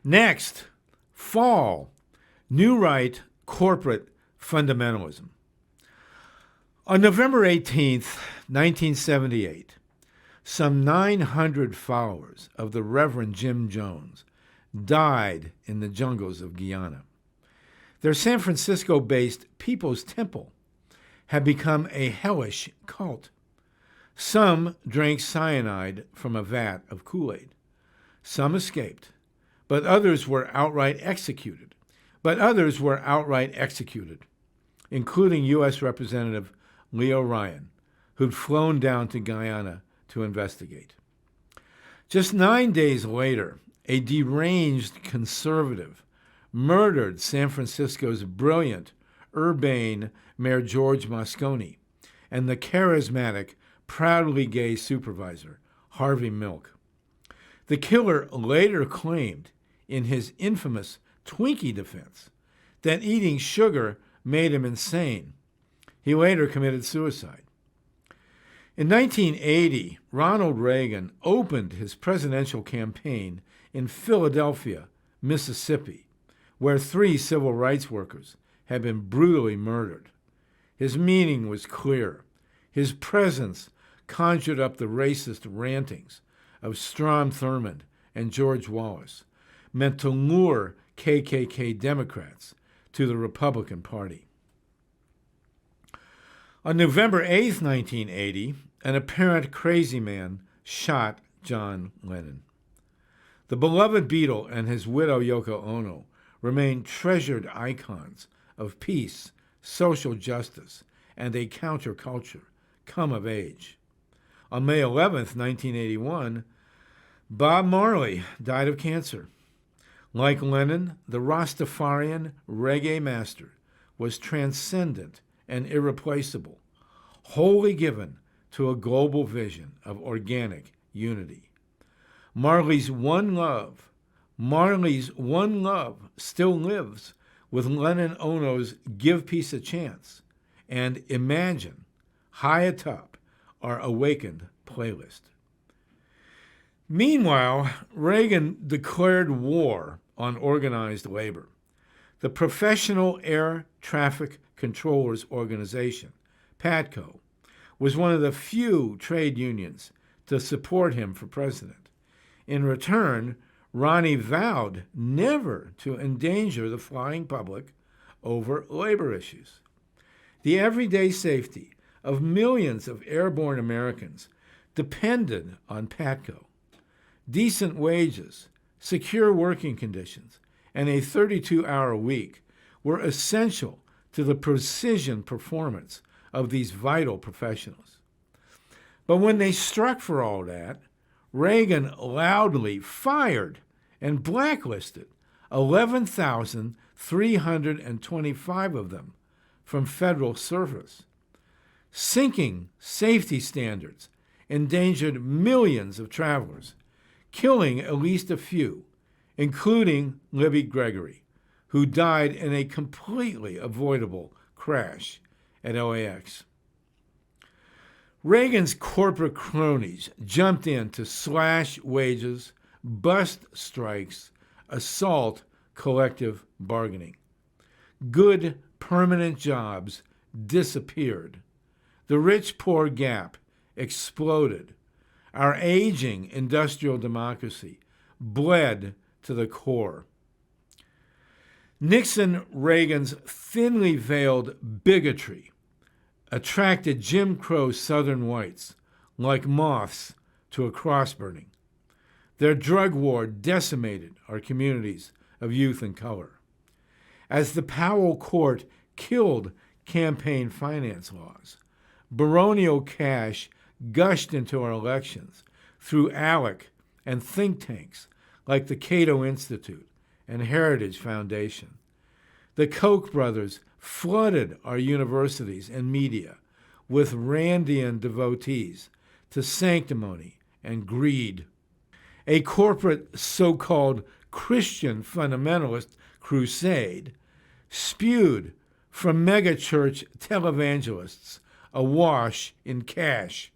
Next, fall, New Right corporate fundamentalism. On November 18th, 1978, some 900 followers of the Reverend Jim Jones died in the jungles of Guyana. Their San Francisco-based People's Temple had become a hellish cult. Some drank cyanide from a vat of Kool-Aid. Some escaped, but others were outright executed. Including U.S. Representative Leo Ryan, who'd flown down to Guyana to investigate. Just 9 days later, a deranged conservative murdered San Francisco's brilliant, urbane Mayor George Moscone and the charismatic, proudly gay supervisor, Harvey Milk. The killer later claimed in his infamous Twinkie defense that eating sugar made him insane. He later committed suicide. In 1980, Ronald Reagan opened his presidential campaign in Philadelphia, Mississippi, where 3 civil rights workers had been brutally murdered. His meaning was clear. His presence conjured up the racist rantings of Strom Thurmond and George Wallace, meant to lure KKK Democrats to the Republican Party. On November 8, 1980, an apparent crazy man shot John Lennon. The beloved Beatle and his widow Yoko Ono remain treasured icons of peace, social justice, and a counterculture come of age. On May 11, 1981, Bob Marley died of cancer. Like Lennon, the Rastafarian reggae master was transcendent and irreplaceable, wholly given to a global vision of organic unity. Marley's one love still lives with Lennon Ono's Give Peace a Chance and Imagine, high atop our Awakened playlist. Meanwhile, Reagan declared war on organized labor. The Professional Air Traffic Controllers Organization, PATCO, was one of the few trade unions to support him for president. In return, Ronnie vowed never to endanger the flying public over labor issues. The everyday safety of millions of airborne Americans depended on PATCO. Decent wages, secure working conditions, and a 32-hour week were essential to the precision performance of these vital professionals. But when they struck for all that, Reagan loudly fired and blacklisted 11,325 of them from federal service. Sinking safety standards endangered millions of travelers, killing at least a few, including Libby Gregory, who died in a completely avoidable crash at LAX. Reagan's corporate cronies jumped in to slash wages, bust strikes, assault collective bargaining. Good permanent jobs disappeared. The rich-poor gap exploded. Our aging industrial democracy bled to the core. Nixon-Reagan's thinly veiled bigotry attracted Jim Crow Southern whites like moths to a cross-burning. Their drug war decimated our communities of youth and color. As the Powell Court killed campaign finance laws, baronial cash gushed into our elections through ALEC and think tanks like the Cato Institute and Heritage Foundation. The Koch brothers flooded our universities and media with Randian devotees to sanctimony and greed. A corporate so-called Christian fundamentalist crusade spewed from megachurch televangelists awash in cash.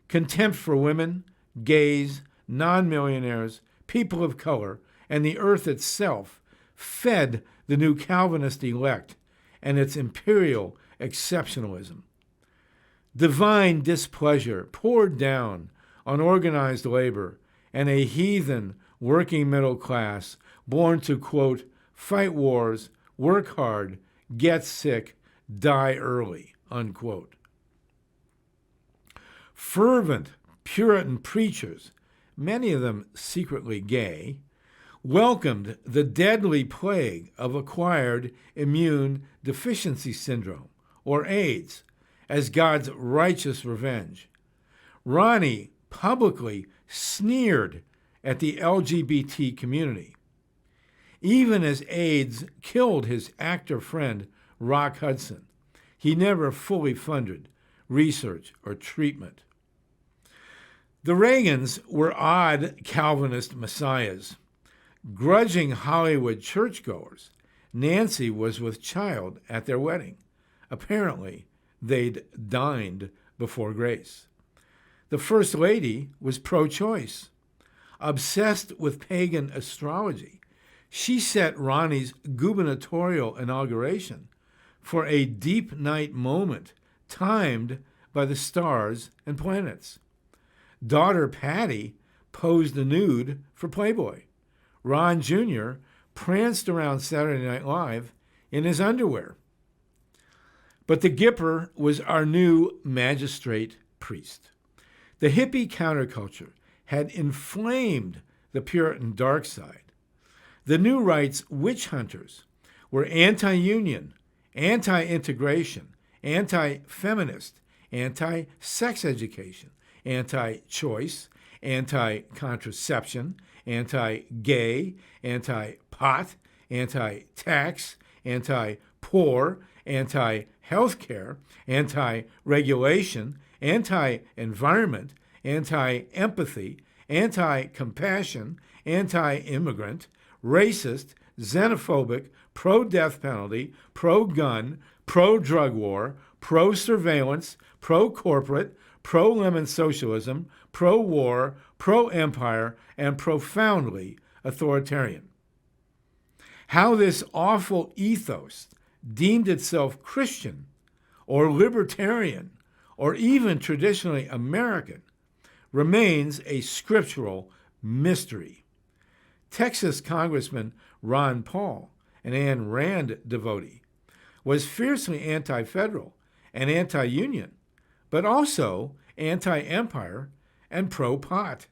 Contempt for women, gays, non-millionaires, people of color, and the earth itself fed the new Calvinist elect and its imperial exceptionalism. Divine displeasure poured down on organized labor and a heathen working middle class born to, quote, fight wars, work hard, get sick, die early, unquote. Fervent Puritan preachers, many of them secretly gay, welcomed the deadly plague of acquired immune deficiency syndrome, or AIDS, as God's righteous revenge. Ronnie publicly sneered at the LGBT community. Even as AIDS killed his actor friend, Rock Hudson, he never fully funded research or treatment. The Reagans were odd Calvinist messiahs. Grudging Hollywood churchgoers, Nancy was with child at their wedding. Apparently, they'd dined before grace. The First Lady was pro-choice. Obsessed with pagan astrology, she set Ronnie's gubernatorial inauguration for a deep night moment timed by the stars and planets. Daughter Patty posed the nude for Playboy. Ron Jr. pranced around Saturday Night Live in his underwear. But the Gipper was our new magistrate priest. The hippie counterculture had inflamed the Puritan dark side. The New Right's witch hunters were anti-union, anti-integration, anti-feminist, anti-sex education, anti-choice, anti-contraception, anti-gay, anti-pot, anti-tax, anti-poor, anti-healthcare, anti-regulation, anti-environment, anti-empathy, anti-compassion, anti-immigrant, racist, xenophobic, pro-death penalty, pro-gun, pro-drug war, pro-surveillance, pro-corporate, pro-lemon socialism, pro-war, pro-empire, and profoundly authoritarian. How this awful ethos deemed itself Christian or libertarian or even traditionally American remains a scriptural mystery. Texas Congressman Ron Paul, an Ayn Rand devotee, was fiercely anti-federal and anti-union, but also anti-empire and pro-pot.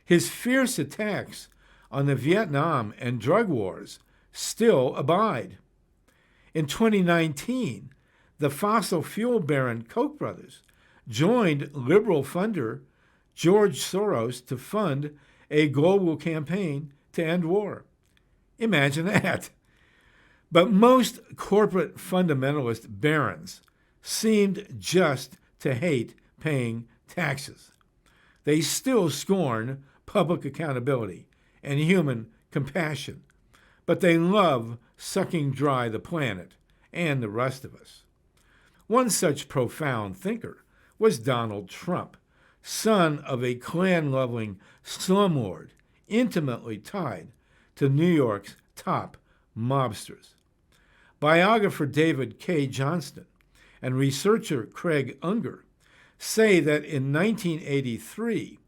His fierce attacks on the Vietnam and drug wars still abide. In 2019, the fossil fuel baron Koch brothers joined liberal funder George Soros to fund a global campaign to end war. Imagine that. But most corporate fundamentalist barons seemed just to hate paying taxes. They still scorn public accountability and human compassion, but they love sucking dry the planet and the rest of us. One such profound thinker was Donald Trump, son of a Klan-loving slumlord intimately tied to New York's top mobsters. Biographer David K. Johnston and researcher Craig Unger say that in 1983,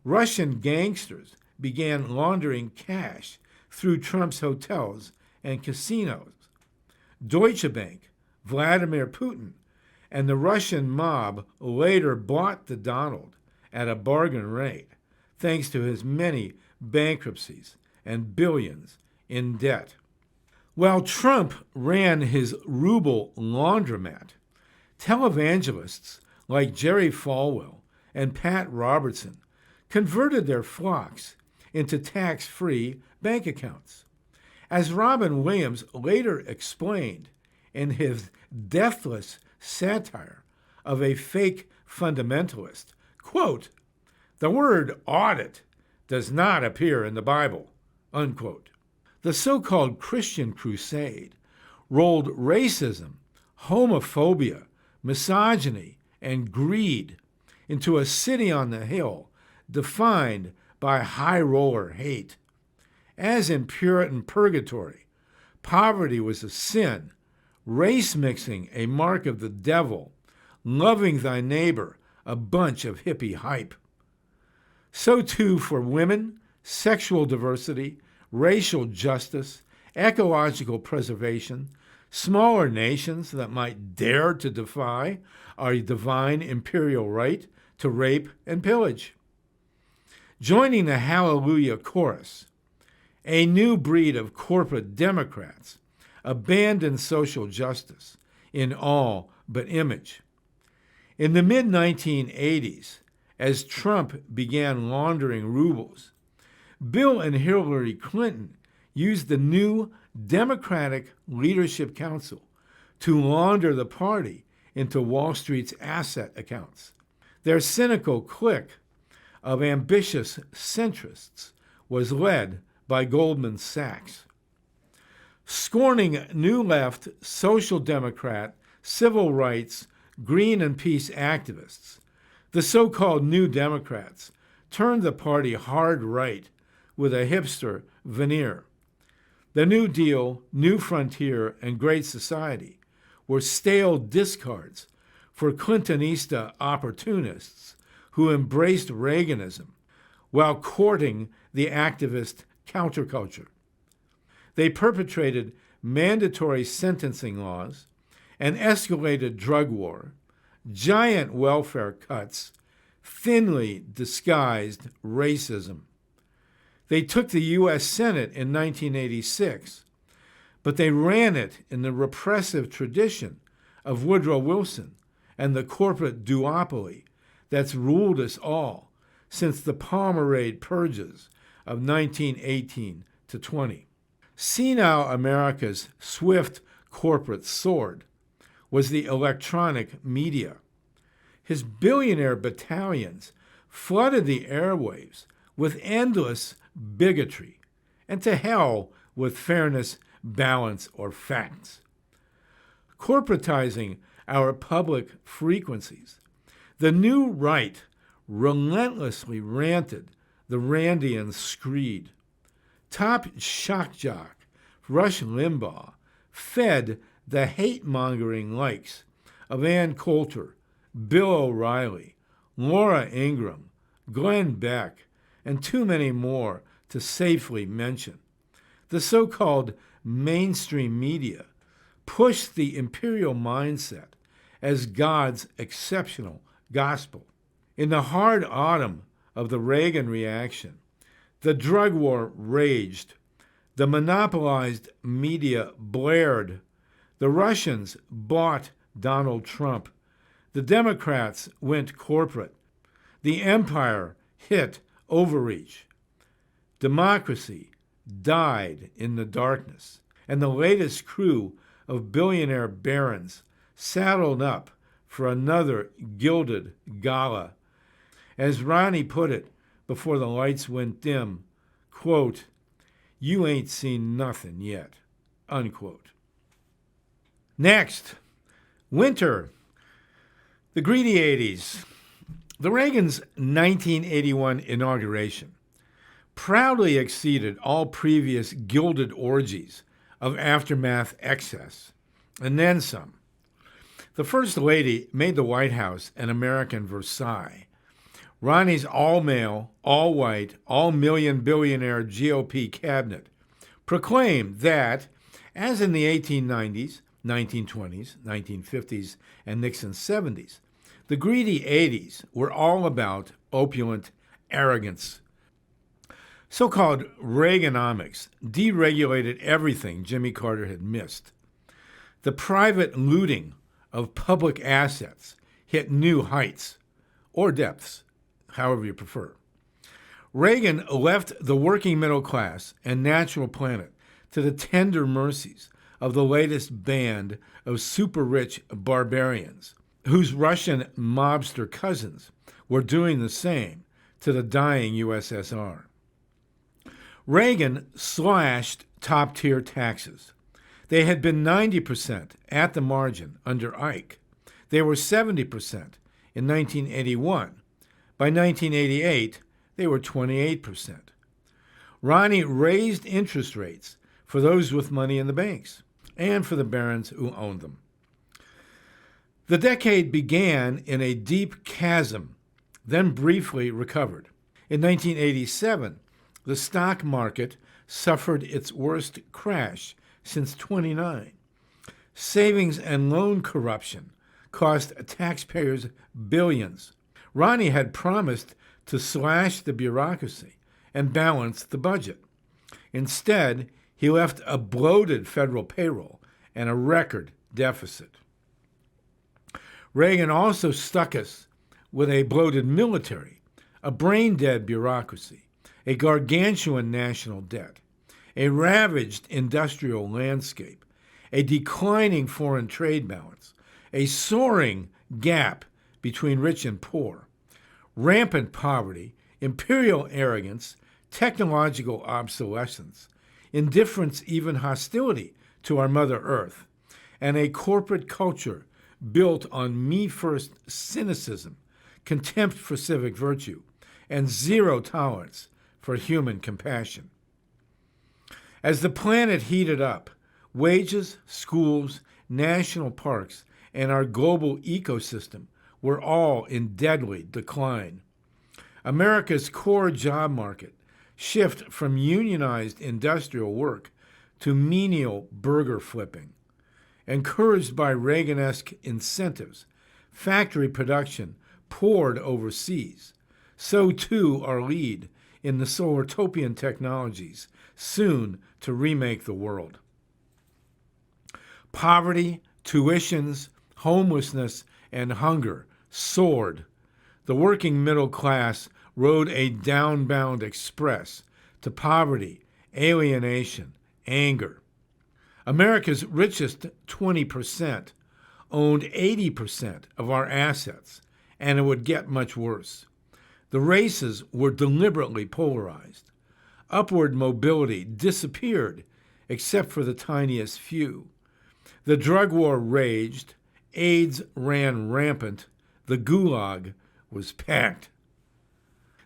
Russian gangsters began laundering cash through Trump's hotels and casinos. Deutsche Bank, Vladimir Putin, and the Russian mob later bought the Donald at a bargain rate, thanks to his many bankruptcies and billions in debt. While Trump ran his ruble laundromat, televangelists like Jerry Falwell and Pat Robertson converted their flocks into tax-free bank accounts. As Robin Williams later explained in his deathless satire of a fake fundamentalist, quote, "The word audit does not appear in the Bible," unquote. The so-called Christian crusade rolled racism, homophobia, misogyny, and greed into a city on the hill defined by high roller hate. As in Puritan purgatory, poverty was a sin, race mixing a mark of the devil, loving thy neighbor a bunch of hippie hype. So too for women, sexual diversity, racial justice, ecological preservation, smaller nations that might dare to defy our divine imperial right to rape and pillage. Joining the Hallelujah chorus, a new breed of corporate Democrats abandoned social justice in all but image. In the mid-1980s, as Trump began laundering rubles, Bill and Hillary Clinton used the new Democratic Leadership Council to launder the party into Wall Street's asset accounts. Their cynical clique of ambitious centrists was led by Goldman Sachs. Scorning New Left, Social Democrat, civil rights, Green and Peace activists, the so-called New Democrats turned the party hard right with a hipster veneer. The New Deal, New Frontier, and Great Society were stale discards for Clintonista opportunists who embraced Reaganism while courting the activist counterculture. They perpetrated mandatory sentencing laws, an escalated drug war, giant welfare cuts, thinly disguised racism. They took the U.S. Senate in 1986, but they ran it in the repressive tradition of Woodrow Wilson and the corporate duopoly that's ruled us all since the Pomerade purges of 1918 to 20. Senile America's swift corporate sword was the electronic media. His billionaire battalions flooded the airwaves with endless bigotry, and to hell with fairness, balance, or facts. Corporatizing our public frequencies, the new right relentlessly ranted the Randian screed. Top shock jock Rush Limbaugh fed the hate-mongering likes of Ann Coulter, Bill O'Reilly, Laura Ingraham, Glenn Beck, and too many more to safely mention. The so-called mainstream media pushed the imperial mindset as God's exceptional gospel. In the hard autumn of the Reagan reaction, the drug war raged, the monopolized media blared, the Russians bought Donald Trump, the Democrats went corporate, the empire hit overreach. Democracy died in the darkness, and the latest crew of billionaire barons saddled up for another gilded gala. As Ronnie put it before the lights went dim, quote, "You ain't seen nothing yet," unquote. Next, winter. The greedy 80s. The Reagan's 1981 inauguration proudly exceeded all previous gilded orgies of aftermath excess, and then some. The First Lady made the White House an American Versailles. Ronnie's all-male, all-white, all-million billionaire GOP cabinet proclaimed that, as in the 1890s, 1920s, 1950s, and Nixon's 70s, the greedy 80s were all about opulent arrogance. So-called Reaganomics deregulated everything Jimmy Carter had missed. The private looting of public assets hit new heights, or depths, however you prefer. Reagan left the working middle class and natural planet to the tender mercies of the latest band of super-rich barbarians, whose Russian mobster cousins were doing the same to the dying USSR. Reagan slashed top-tier taxes. They had been 90% at the margin under Ike. They were 70% in 1981. By 1988, they were 28%. Ronnie raised interest rates for those with money in the banks and for the barons who owned them. The decade began in a deep chasm, then briefly recovered. In 1987, the stock market suffered its worst crash since '29. Savings and loan corruption cost taxpayers billions. Ronnie had promised to slash the bureaucracy and balance the budget. Instead, he left a bloated federal payroll and a record deficit. Reagan also stuck us with a bloated military, a brain-dead bureaucracy, a gargantuan national debt, a ravaged industrial landscape, a declining foreign trade balance, a soaring gap between rich and poor, rampant poverty, imperial arrogance, technological obsolescence, indifference, even hostility to our Mother Earth, and a corporate culture built on me-first cynicism, contempt for civic virtue, and zero tolerance for human compassion. As the planet heated up, wages, schools, national parks, and our global ecosystem were all in deadly decline. America's core job market shift from unionized industrial work to menial burger flipping. Encouraged by Reagan-esque incentives, factory production poured overseas. So too our lead in the Solartopian technologies, soon to remake the world. Poverty, tuitions, homelessness, and hunger soared. The working middle class rode a downbound express to poverty, alienation, anger. America's richest 20% owned 80% of our assets, and it would get much worse. The races were deliberately polarized. Upward mobility disappeared, except for the tiniest few. The drug war raged, AIDS ran rampant, the gulag was packed.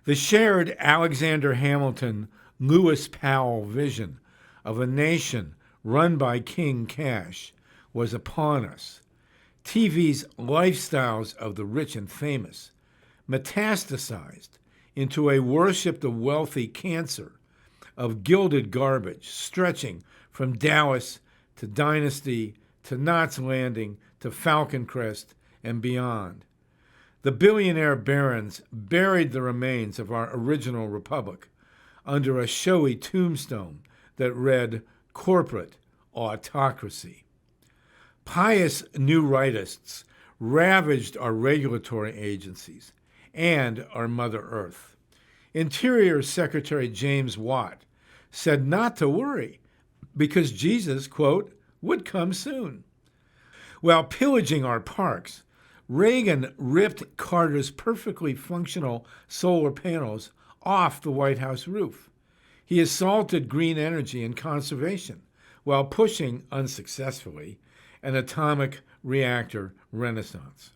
The shared Alexander Hamilton, Lewis Powell vision of a nation run by King Cash was upon us. TV's lifestyles of the rich and famous metastasized into a worship of wealthy cancer of gilded garbage stretching from Dallas to Dynasty to Knots Landing to Falcon Crest and beyond. The billionaire barons buried the remains of our original republic under a showy tombstone that read corporate autocracy. Pious new rightists ravaged our regulatory agencies and our Mother Earth. Interior Secretary James Watt said not to worry because Jesus, quote, would come soon. While pillaging our parks, Reagan ripped Carter's perfectly functional solar panels off the White House roof. He assaulted green energy and conservation while pushing, unsuccessfully, an atomic reactor renaissance.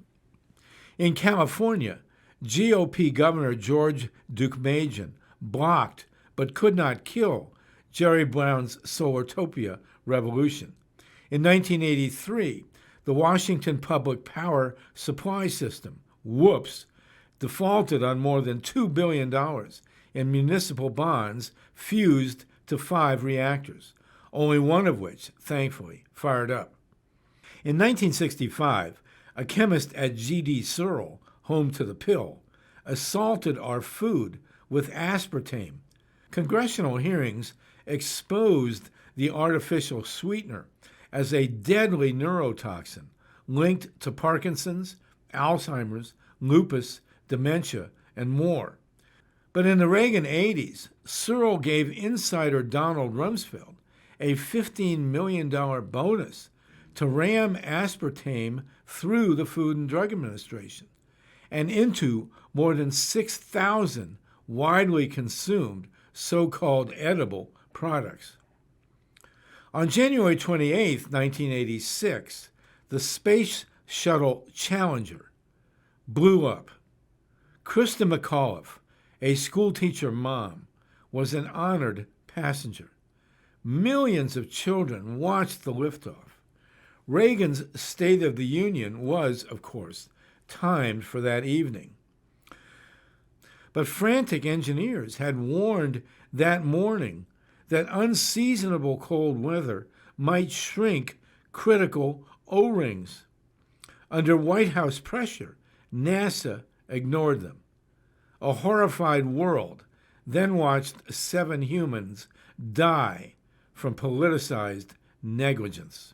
In California, GOP Governor George Deukmejian blocked but could not kill Jerry Brown's Solartopia revolution. In 1983, the Washington Public Power Supply System, WPSS, defaulted on more than $2 billion in municipal bonds fused to 5 reactors, only one of which, thankfully, fired up. In 1965, a chemist at GD Searle, home to the pill, assaulted our food with aspartame. Congressional hearings exposed the artificial sweetener as a deadly neurotoxin linked to Parkinson's, Alzheimer's, lupus, dementia, and more. But in the Reagan 80s, Searle gave insider Donald Rumsfeld a $15 million bonus to ram aspartame through the Food and Drug Administration and into more than 6,000 widely consumed so-called edible products. On January 28, 1986, the Space Shuttle Challenger blew up. Krista McAuliffe, a schoolteacher mom, was an honored passenger. Millions of children watched the liftoff. Reagan's State of the Union was, of course, timed for that evening. But frantic engineers had warned that morning that unseasonable cold weather might shrink critical O-rings. Under White House pressure, NASA ignored them. A horrified world then watched 7 humans die from politicized negligence.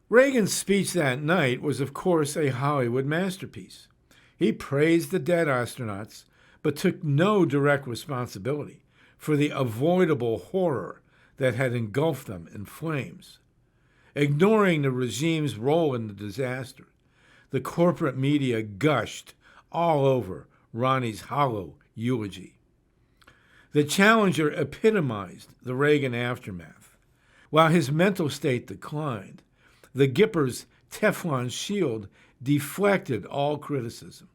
Reagan's speech that night was, of course, a Hollywood masterpiece. He praised the dead astronauts, but took no direct responsibility for the avoidable horror that had engulfed them in flames. Ignoring the regime's role in the disaster, the corporate media gushed all over Ronnie's hollow eulogy. The Challenger epitomized the Reagan aftermath. While his mental state declined, the Gipper's Teflon shield deflected all criticism,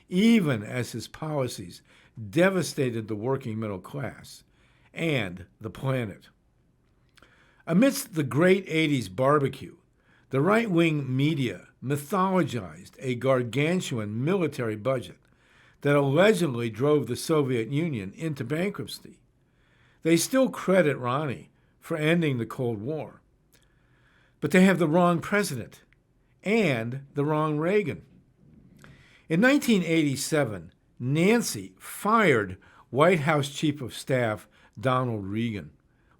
even as his policies devastated the working middle class and the planet. Amidst the great 80s barbecue, the right-wing media mythologized a gargantuan military budget that allegedly drove the Soviet Union into bankruptcy. They still credit Ronnie for ending the Cold War. But they have the wrong president and the wrong Reagan. In 1987, Nancy fired White House Chief of Staff Donald Regan.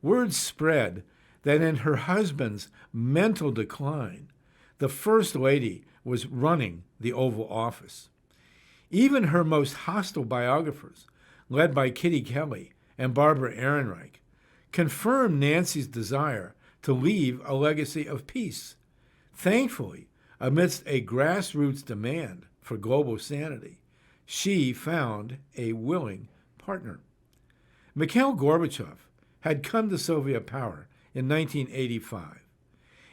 Word spread that in her husband's mental decline, the First Lady was running the Oval Office. Even her most hostile biographers, led by Kitty Kelly and Barbara Ehrenreich, confirmed Nancy's desire to leave a legacy of peace. Thankfully, amidst a grassroots demand for global sanity, she found a willing partner. Mikhail Gorbachev had come to Soviet power in 1985.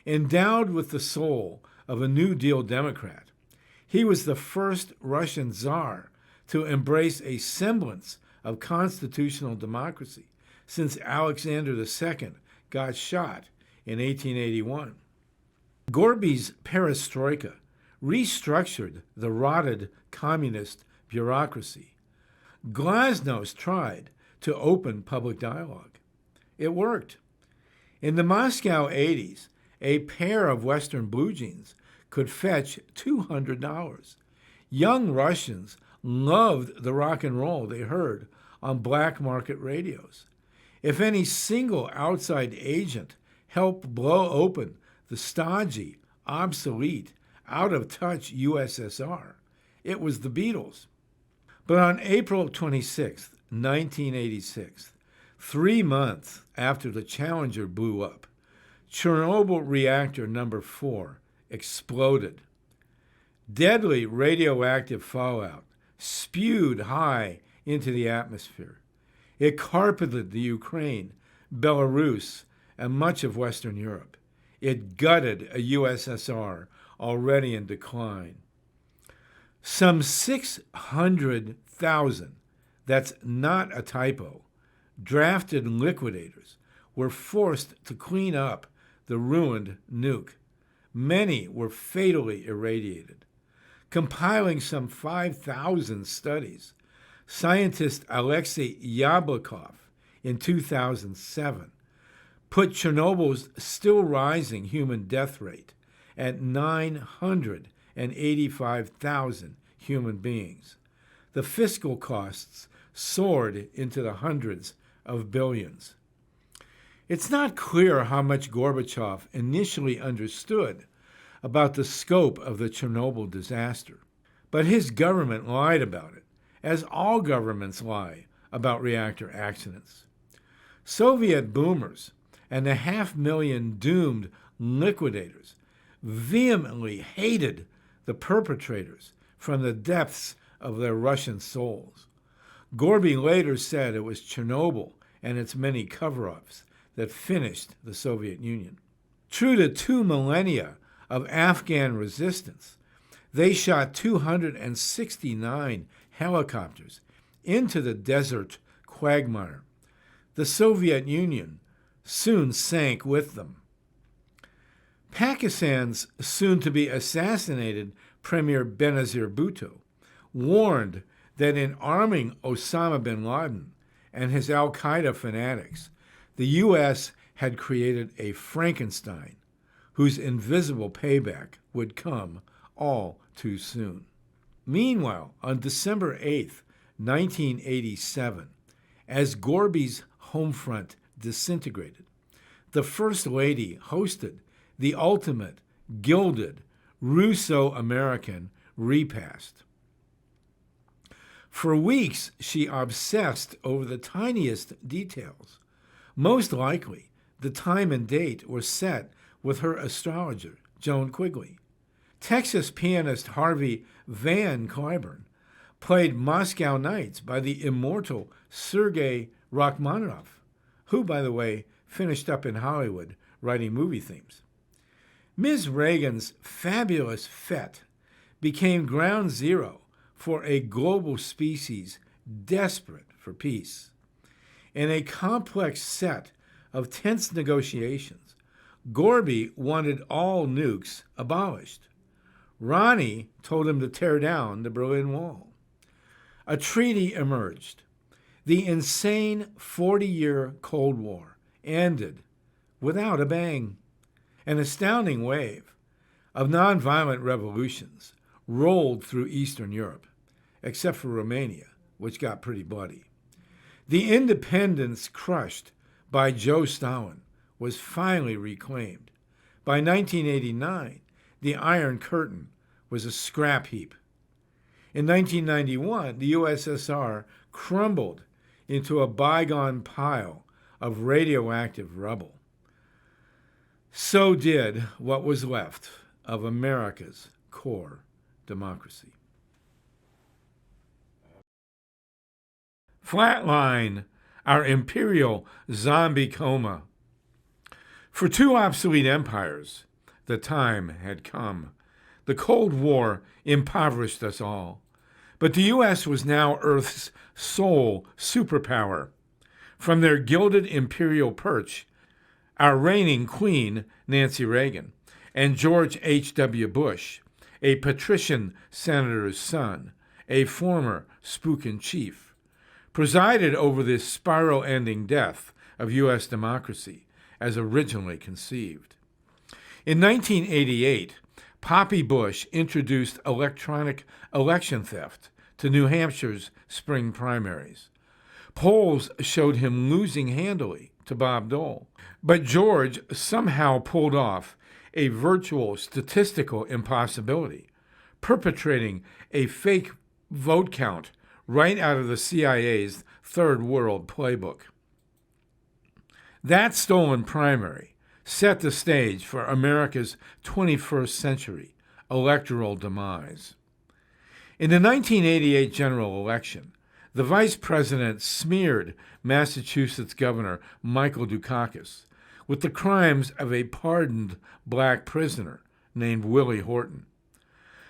Endowed with the soul of a New Deal Democrat, he was the first Russian Tsar to embrace a semblance of constitutional democracy since Alexander II got shot in 1881. Gorby's perestroika restructured the rotted communist bureaucracy. Glasnost tried to open public dialogue. It worked. In the Moscow 80s, a pair of Western blue jeans could fetch $200. Young Russians loved the rock and roll they heard on black market radios. If any single outside agent helped blow open the stodgy, obsolete, out-of-touch USSR, it was the Beatles. But on April 26, 1986, 3 months after the Challenger blew up, Chernobyl reactor number 4 exploded. Deadly radioactive fallout spewed high into the atmosphere. It carpeted the Ukraine, Belarus, and much of Western Europe. It gutted a USSR already in decline. Some 600,000, that's not a typo, drafted liquidators were forced to clean up the ruined nuke. Many were fatally irradiated. Compiling some 5,000 studies, scientist Alexei Yablokov in 2007 put Chernobyl's still rising human death rate at 985,000 human beings. The fiscal costs soared into the hundreds of billions. It's not clear how much Gorbachev initially understood about the scope of the Chernobyl disaster, but his government lied about it, as all governments lie about reactor accidents. Soviet boomers and the 500,000 doomed liquidators vehemently hated the perpetrators from the depths of their Russian souls. Gorby later said it was Chernobyl and its many cover-ups that finished the Soviet Union. True to 2 millennia of Afghan resistance, they shot 269 helicopters into the desert quagmire. The Soviet Union soon sank with them. Pakistan's soon-to-be assassinated Premier Benazir Bhutto warned that in arming Osama bin Laden and his al-Qaeda fanatics, the U.S. had created a Frankenstein whose invisible payback would come all too soon. Meanwhile, on December 8th, 1987, as Gorby's home front disintegrated, the First Lady hosted the ultimate gilded Russo-American repast. For weeks, she obsessed over the tiniest details. Most likely, the time and date were set with her astrologer, Joan Quigley. Texas pianist Harvey Van Cliburn played Moscow Nights by the immortal Sergei Rachmaninoff, who, by the way, finished up in Hollywood writing movie themes. Ms. Reagan's fabulous fete became ground zero for a global species desperate for peace. In a complex set of tense negotiations, Gorby wanted all nukes abolished. Ronnie told him to tear down the Berlin Wall. A treaty emerged. The insane 40-year Cold War ended without a bang. An astounding wave of nonviolent revolutions rolled through Eastern Europe, except for Romania, which got pretty bloody. The independence crushed by Joe Stalin was finally reclaimed. By 1989, the Iron Curtain was a scrap heap. In 1991, the USSR crumbled into a bygone pile of radioactive rubble. So did what was left of America's core democracy. Flatline, our imperial zombie coma. For two obsolete empires, the time had come. The Cold War impoverished us all, but the U.S. was now Earth's sole superpower. From their gilded imperial perch, our reigning queen, Nancy Reagan, and George H.W. Bush, a patrician senator's son, a former spook-in-chief, presided over this spiral-ending death of U.S. democracy as originally conceived. In 1988, Poppy Bush introduced electronic election theft to New Hampshire's spring primaries. Polls showed him losing handily to Bob Dole, but George somehow pulled off a virtual statistical impossibility, perpetrating a fake vote count right out of the CIA's Third World playbook. That stolen primary set the stage for America's 21st century electoral demise. In the 1988 general election, the vice president smeared Massachusetts Governor Michael Dukakis with the crimes of a pardoned black prisoner named Willie Horton.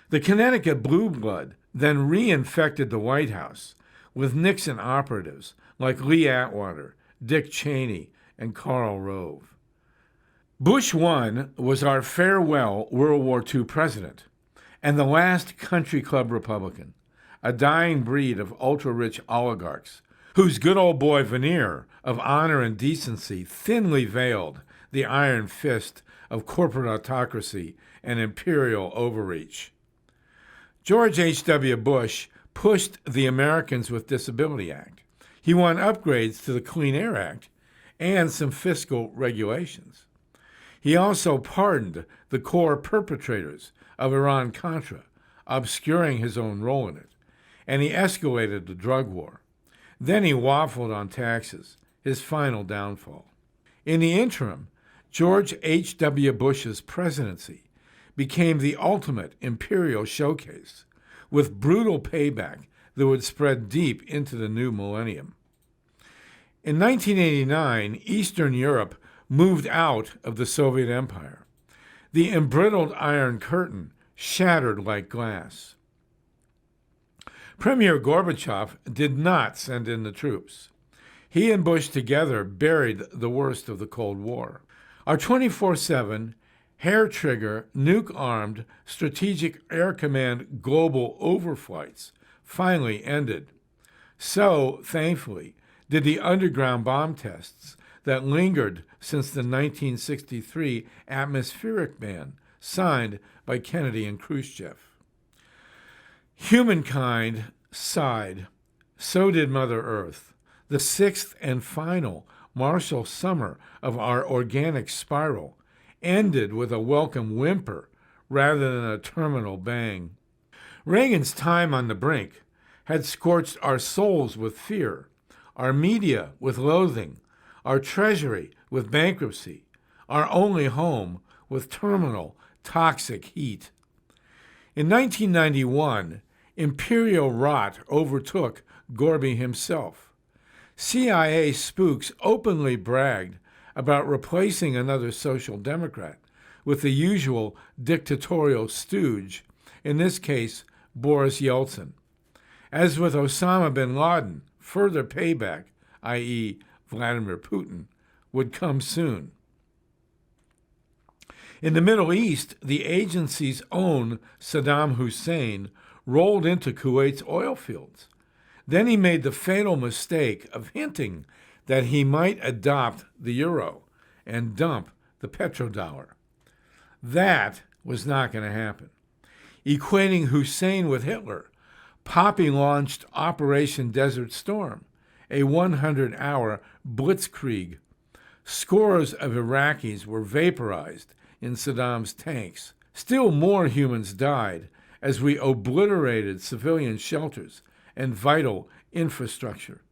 The Connecticut blue blood then reinfected the White House with Nixon operatives like Lee Atwater, Dick Cheney, and Karl Rove. Bush 1 was our farewell World War II president and the last country club Republican, a dying breed of ultra-rich oligarchs whose good old boy veneer of honor and decency thinly veiled the iron fist of corporate autocracy and imperial overreach. George H.W. Bush pushed the Americans with Disability Act. He won upgrades to the Clean Air Act and some fiscal regulations. He also pardoned the core perpetrators of Iran-Contra, obscuring his own role in it, and he escalated the drug war. Then he waffled on taxes, his final downfall. In the interim, George H.W. Bush's presidency became the ultimate imperial showcase, with brutal payback that would spread deep into the new millennium. In 1989, Eastern Europe moved out of the Soviet Empire. The embrittled Iron Curtain shattered like glass. Premier Gorbachev did not send in the troops. He and Bush together buried the worst of the Cold War. Our 24/7, hair-trigger, nuke-armed, Strategic Air Command global overflights finally ended. So, thankfully, did the underground bomb tests that lingered since the 1963 atmospheric ban signed by Kennedy and Khrushchev. Humankind sighed. So did Mother Earth. The sixth and final Marshall summer of our organic spiral ended with a welcome whimper rather than a terminal bang. Reagan's time on the brink had scorched our souls with fear, our media with loathing, our treasury with bankruptcy, our only home with terminal toxic heat. In 1991, imperial rot overtook Gorby himself. CIA spooks openly bragged about replacing another social democrat with the usual dictatorial stooge, in this case, Boris Yeltsin. As with Osama bin Laden, further payback, i.e., Vladimir Putin, would come soon. In the Middle East, the agency's own Saddam Hussein rolled into Kuwait's oil fields. Then he made the fatal mistake of hinting that he might adopt the euro and dump the petrodollar. That was not going to happen. Equating Hussein with Hitler, Poppy launched Operation Desert Storm, a 100-hour blitzkrieg. Scores of Iraqis were vaporized in Saddam's tanks. Still more humans died as we obliterated civilian shelters and vital infrastructure.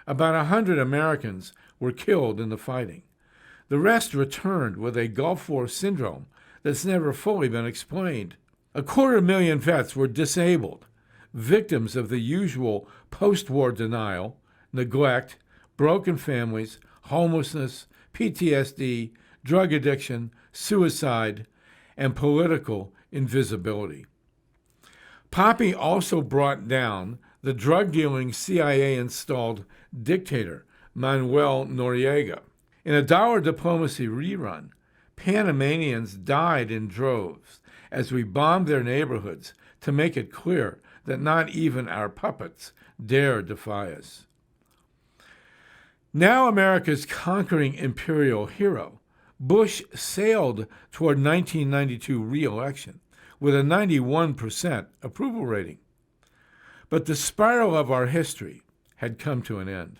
About 100 Americans were killed in the fighting. The rest returned with a Gulf War syndrome that's never fully been explained. 250,000 vets were disabled, victims of the usual post-war denial, neglect, broken families, homelessness, PTSD, drug addiction, suicide, and political invisibility. Poppy also brought down the drug-dealing CIA-installed dictator Manuel Noriega. In a dollar diplomacy rerun, Panamanians died in droves as we bombed their neighborhoods to make it clear that not even our puppets dare defy us. Now America's conquering imperial hero, Bush sailed toward 1992 re-election with a 91% approval rating. But the spiral of our history had come to an end.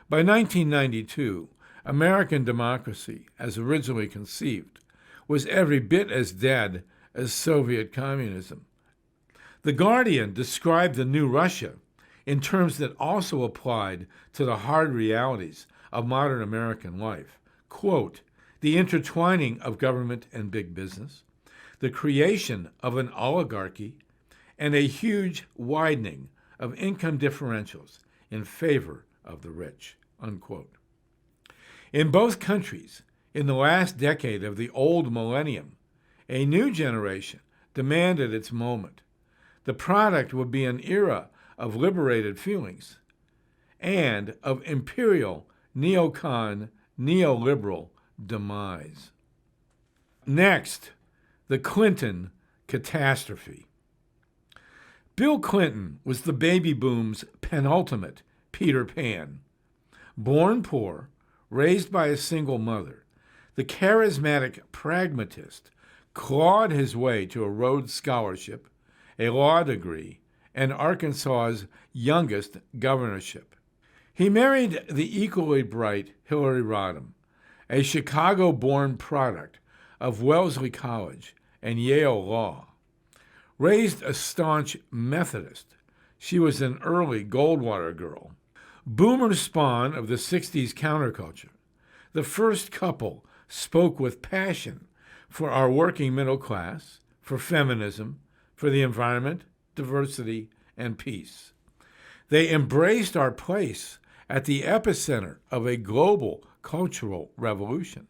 By 1992, American democracy, as originally conceived, was every bit as dead as Soviet communism. The Guardian described the new Russia in terms that also applied to the hard realities of modern American life. Quote, the intertwining of government and big business, the creation of an oligarchy, and a huge widening of income differentials in favor of the rich, unquote. In both countries, in the last decade of the old millennium, a new generation demanded its moment. The product would be an era of liberated feelings and of imperial, neocon, neoliberal demise. Next, the Clinton catastrophe. Bill Clinton was the baby boom's penultimate Peter Pan. Born poor, raised by a single mother, the charismatic pragmatist clawed his way to a Rhodes Scholarship, a law degree, and Arkansas's youngest governorship. He married the equally bright Hillary Rodham, a Chicago-born product of Wellesley College and Yale Law. Raised a staunch Methodist, she was an early Goldwater girl. Boomer spawn of the 60s counterculture, the first couple spoke with passion for our working middle class, for feminism, for the environment, diversity, and peace. They embraced our place at the epicenter of a global cultural revolution.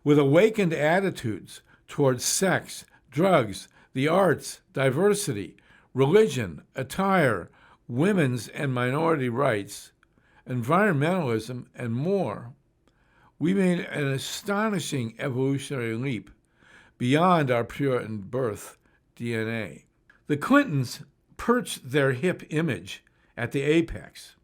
With awakened attitudes towards sex, drugs, the arts, diversity, religion, attire, women's and minority rights, environmentalism, and more, we made an astonishing evolutionary leap beyond our Puritan birth DNA. The Clintons perched their hip image at the apex,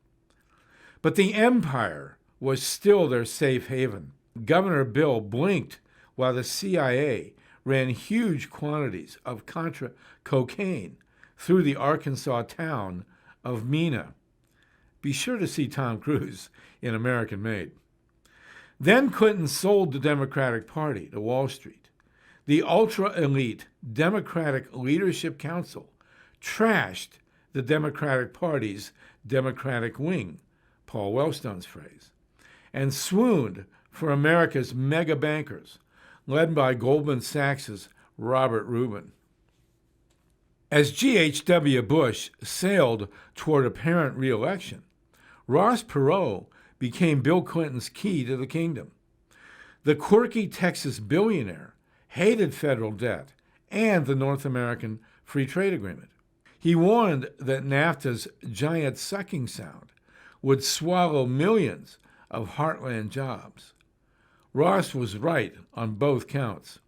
but the empire was still their safe haven. Governor Bill blinked while the CIA ran huge quantities of Contra cocaine through the Arkansas town of Mena. Be sure to see Tom Cruise in American Made. Then Clinton sold the Democratic Party to Wall Street. The ultra-elite Democratic Leadership Council trashed the Democratic Party's Democratic wing, Paul Wellstone's phrase, and swooned for America's mega bankers, led by Goldman Sachs' Robert Rubin. As G.H.W. Bush sailed toward apparent re-election, Ross Perot became Bill Clinton's key to the kingdom. The quirky Texas billionaire hated federal debt and the North American Free Trade Agreement. He warned that NAFTA's giant sucking sound would swallow millions of heartland jobs. Ross was right on both counts.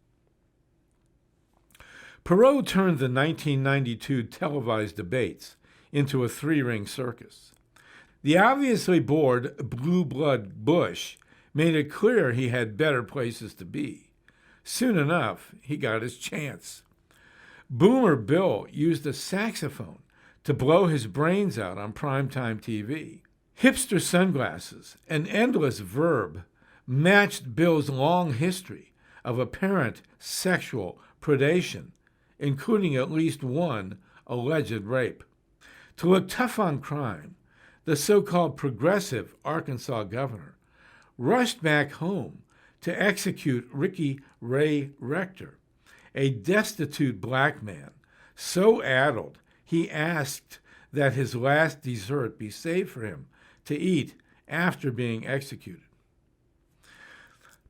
Perot turned the 1992 televised debates into a three-ring circus. The obviously bored blue blood Bush made it clear he had better places to be. Soon enough, he got his chance. Boomer Bill used a saxophone to blow his brains out on primetime TV. Hipster sunglasses, an endless verb, matched Bill's long history of apparent sexual predation, including at least one alleged rape. To look tough on crime, the so-called progressive Arkansas governor rushed back home to execute Ricky Ray Rector, a destitute black man so addled he asked that his last dessert be saved for him to eat after being executed.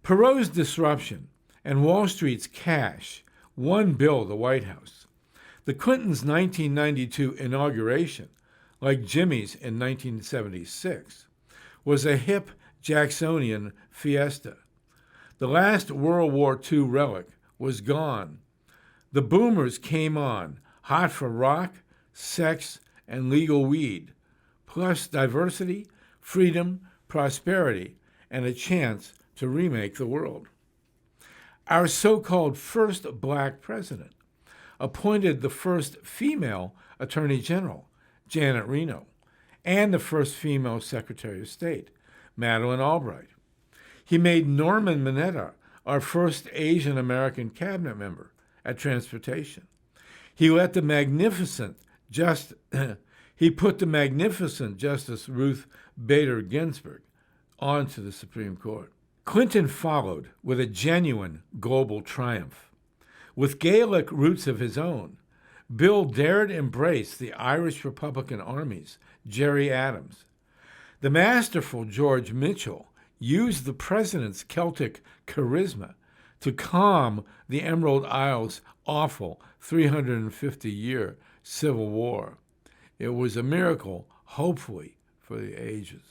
Perot's disruption and Wall Street's cash won Bill the White House. The Clintons' 1992 inauguration, like Jimmy's in 1976, was a hip Jacksonian fiesta. The last World War II relic was gone. The boomers came on, hot for rock, sex, and legal weed, plus diversity, freedom, prosperity, and a chance to remake the world. Our so-called first black president appointed the first female attorney general, Janet Reno, and the first female Secretary of State, Madeleine Albright. He made Norman Mineta our first Asian American cabinet member at Transportation. He put the magnificent Justice Ruth Bader Ginsburg onto the Supreme Court. Clinton followed with a genuine global triumph. With Gaelic roots of his own, Bill dared embrace the Irish Republican Army's Gerry Adams. The masterful George Mitchell used the president's Celtic charisma to calm the Emerald Isle's awful 350-year civil war. It was a miracle, hopefully, for the ages.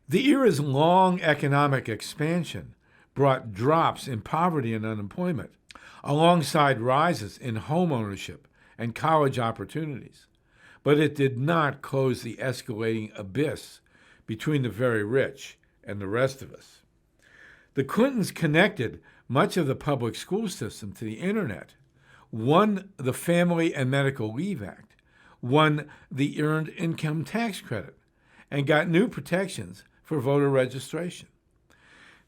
The era's long economic expansion brought drops in poverty and unemployment, alongside rises in home ownership and college opportunities. But it did not close the escalating abyss between the very rich and the rest of us. The Clintons connected much of the public school system to the internet, won the Family and Medical Leave Act, won the Earned Income Tax Credit, and got new protections for voter registration.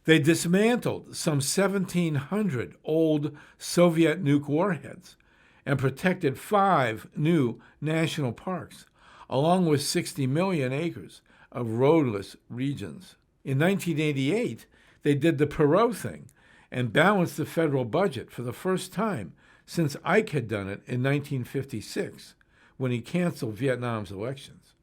They dismantled some 1,700 old Soviet nuke warheads and protected 5 new national parks, along with 60 million acres of roadless regions. In 1988, they did the Perot thing and balanced the federal budget for the first time since Ike had done it in 1956, when he canceled Vietnam's elections.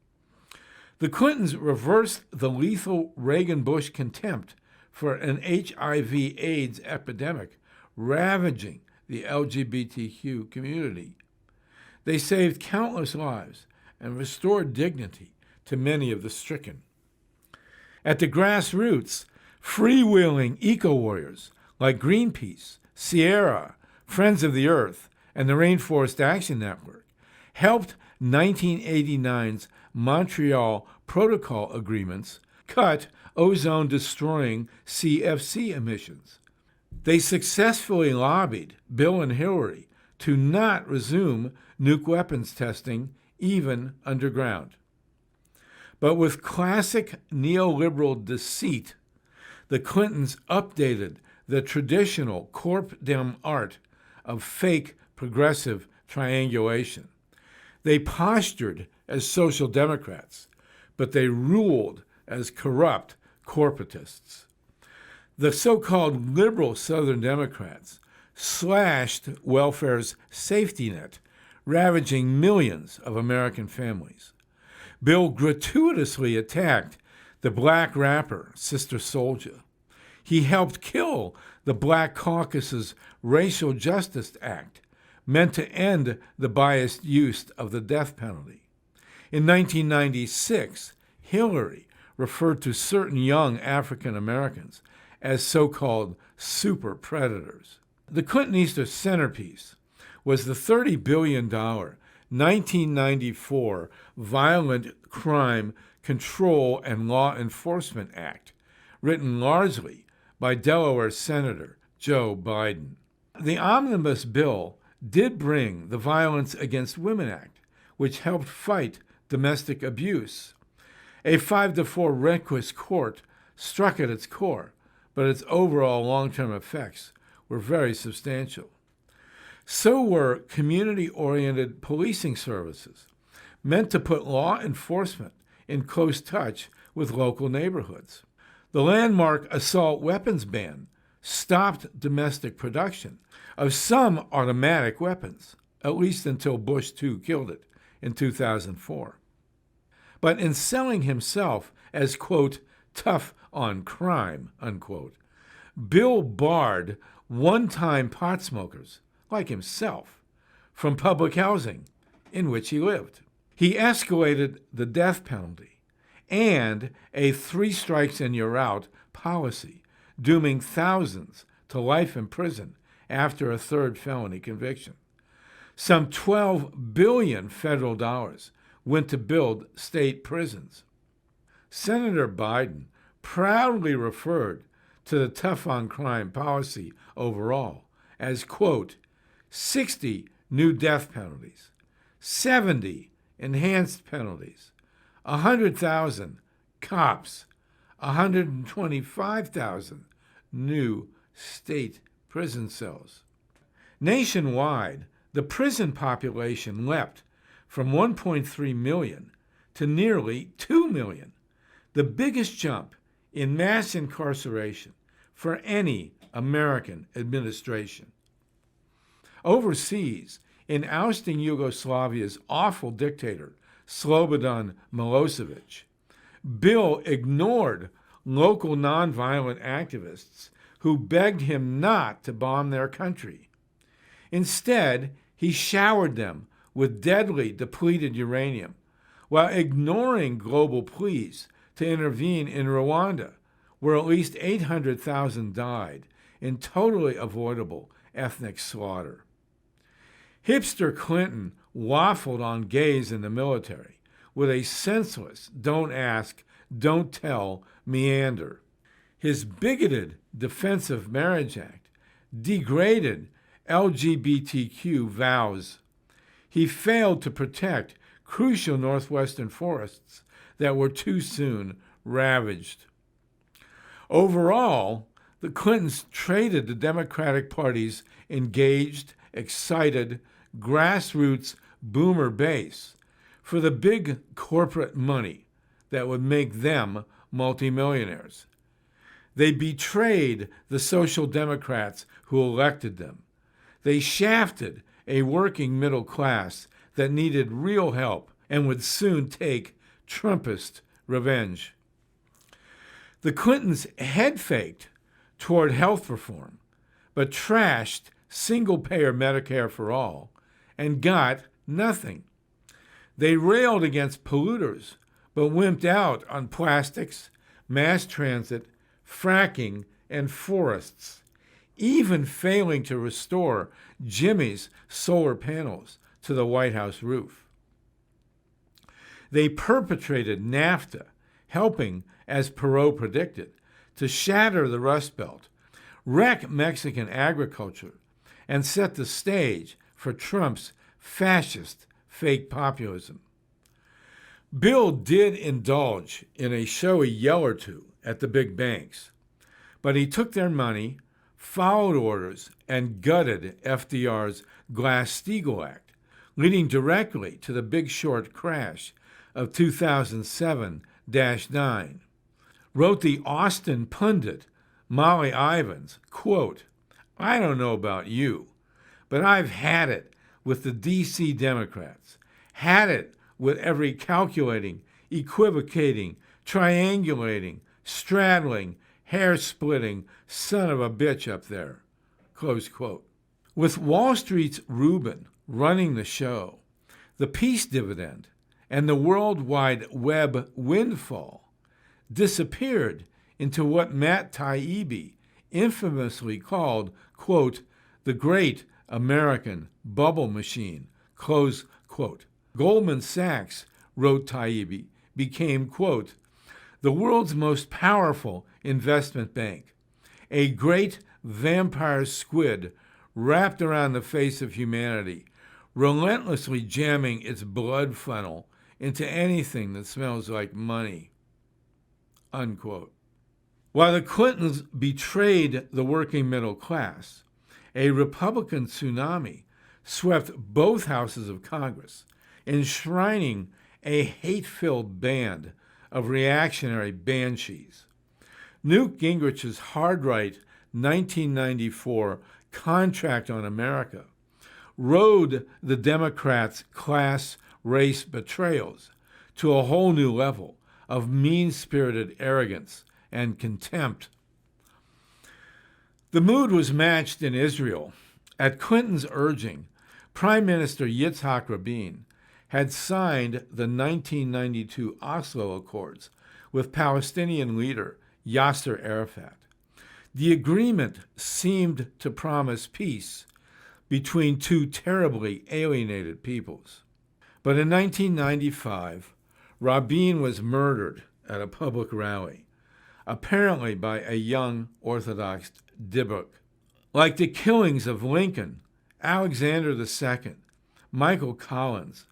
The Clintons reversed the lethal Reagan-Bush contempt for an HIV/AIDS epidemic ravaging the LGBTQ community. They saved countless lives and restored dignity to many of the stricken. At the grassroots, freewheeling eco-warriors like Greenpeace, Sierra, Friends of the Earth, and the Rainforest Action Network helped 1989's Montreal Protocol agreements cut ozone-destroying CFC emissions. They successfully lobbied Bill and Hillary to not resume nuke weapons testing, even underground. But with classic neoliberal deceit, the Clintons updated the traditional corp dem art of fake progressive triangulation. They postured as social democrats, but they ruled as corrupt corporatists. The so-called liberal Southern Democrats slashed welfare's safety net, ravaging millions of American families. Bill gratuitously attacked the black rapper Sister Souljah. He helped kill the Black Caucus's Racial Justice Act, meant to end the biased use of the death penalty. In 1996, Hillary referred to certain young African Americans as so-called super predators. The Clintonista centerpiece was the $30 billion 1994 Violent Crime Control and Law Enforcement Act, written largely by Delaware Senator Joe Biden. The omnibus bill did bring the Violence Against Women Act, which helped fight domestic abuse. A 5-4 Rehnquist court struck at its core, but its overall long-term effects were very substantial. So were community-oriented policing services, meant to put law enforcement in close touch with local neighborhoods. The landmark assault weapons ban stopped domestic production of some automatic weapons, at least until Bush II killed it in 2004. But in selling himself as, quote, tough on crime, unquote, Bill barred one-time pot smokers, like himself, from public housing in which he lived. He escalated the death penalty and a 3 strikes and you're out policy, dooming thousands to life in prison after a third felony conviction. Some $12 billion federal dollars went to build state prisons. Senator Biden proudly referred to the tough on crime policy overall as, quote, 60 new death penalties, 70 enhanced penalties, 100,000 cops, 125,000 new state prison cells. Nationwide, the prison population leapt from 1.3 million to nearly 2 million, the biggest jump in mass incarceration for any American administration. Overseas, in ousting Yugoslavia's awful dictator, Slobodan Milosevic, Bill ignored local nonviolent activists who begged him not to bomb their country. Instead, he showered them with deadly depleted uranium while ignoring global pleas to intervene in Rwanda, where at least 800,000 died in totally avoidable ethnic slaughter. Hipster Clinton waffled on gays in the military with a senseless don't ask, don't tell meander. His bigoted Defense of Marriage Act degraded LGBTQ vows. He failed to protect crucial northwestern forests that were too soon ravaged. Overall, the Clintons traded the Democratic Party's engaged, excited, grassroots boomer base for the big corporate money that would make them multimillionaires. They betrayed the social democrats who elected them. They shafted a working middle class that needed real help and would soon take Trumpist revenge. The Clintons head-faked toward health reform, but trashed single-payer Medicare for all and got nothing. They railed against polluters, but wimped out on plastics, mass transit, fracking, and forests, even failing to restore Jimmy's solar panels to the White House roof. They perpetrated NAFTA, helping, as Perot predicted, to shatter the Rust Belt, wreck Mexican agriculture, and set the stage for Trump's fascist fake populism. Bill did indulge in a showy yell or two at the big banks, but he took their money, followed orders, and gutted FDR's Glass-Steagall Act, leading directly to the Big Short crash of 2007-9. Wrote the Austin pundit Molly Ivins, quote, "I don't know about you, but I've had it with the D.C. Democrats, had it with every calculating, equivocating, triangulating, straddling, hair-splitting son of a bitch up there," close quote. With Wall Street's Rubin running the show, the peace dividend and the World Wide Web windfall disappeared into what Matt Taibbi infamously called, quote, "the great American bubble machine," close quote. Goldman Sachs, wrote Taibbi, became, quote, "the world's most powerful investment bank, a great vampire squid wrapped around the face of humanity, relentlessly jamming its blood funnel into anything that smells like money," unquote. While the Clintons betrayed the working middle class, a Republican tsunami swept both houses of Congress, enshrining a hate-filled band of reactionary banshees. Newt Gingrich's hard-right 1994 Contract on America rode the Democrats' class-race betrayals to a whole new level of mean-spirited arrogance and contempt. The mood was matched in Israel. At Clinton's urging, Prime Minister Yitzhak Rabin had signed the 1992 Oslo Accords with Palestinian leader Yasser Arafat. The agreement seemed to promise peace between two terribly alienated peoples. But in 1995, Rabin was murdered at a public rally, apparently by a young Orthodox Dybbuk. Like the killings of Lincoln, Alexander II, Michael Collins,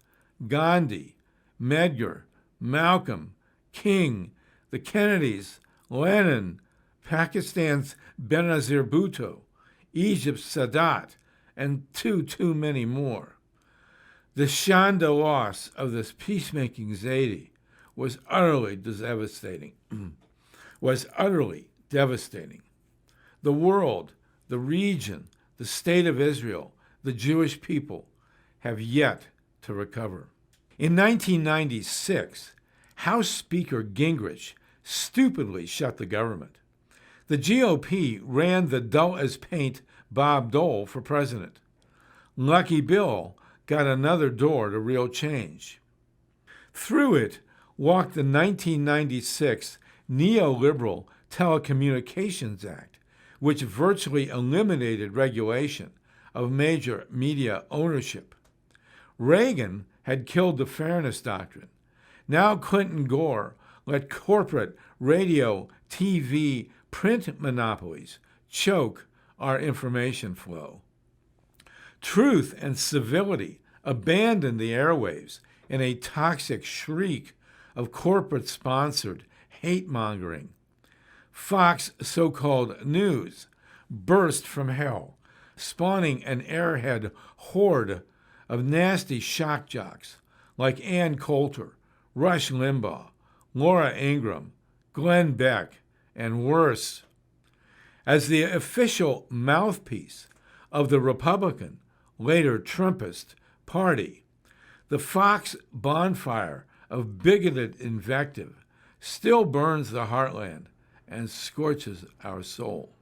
Gandhi, Medgar, Malcolm, King, the Kennedys, Lenin, Pakistan's Benazir Bhutto, Egypt's Sadat, and too many more. The Shonda loss of this peacemaking Zaidi was utterly devastating. The world, the region, the state of Israel, the Jewish people have yet to recover. In 1996, House Speaker Gingrich stupidly shut the government. The GOP ran the dull-as-paint Bob Dole for president. Lucky Bill got another door to real change. Through it walked the 1996 neoliberal Telecommunications Act, which virtually eliminated regulation of major media ownership. Reagan had killed the Fairness Doctrine. Now Clinton-Gore let corporate radio, TV, print monopolies choke our information flow. Truth and civility abandoned the airwaves in a toxic shriek of corporate-sponsored hate-mongering. Fox so-called news burst from hell, spawning an airhead horde of nasty shock jocks like Ann Coulter, Rush Limbaugh, Laura Ingraham, Glenn Beck, and worse. As the official mouthpiece of the Republican, later Trumpist, Party, the Fox bonfire of bigoted invective still burns the heartland and scorches our soul.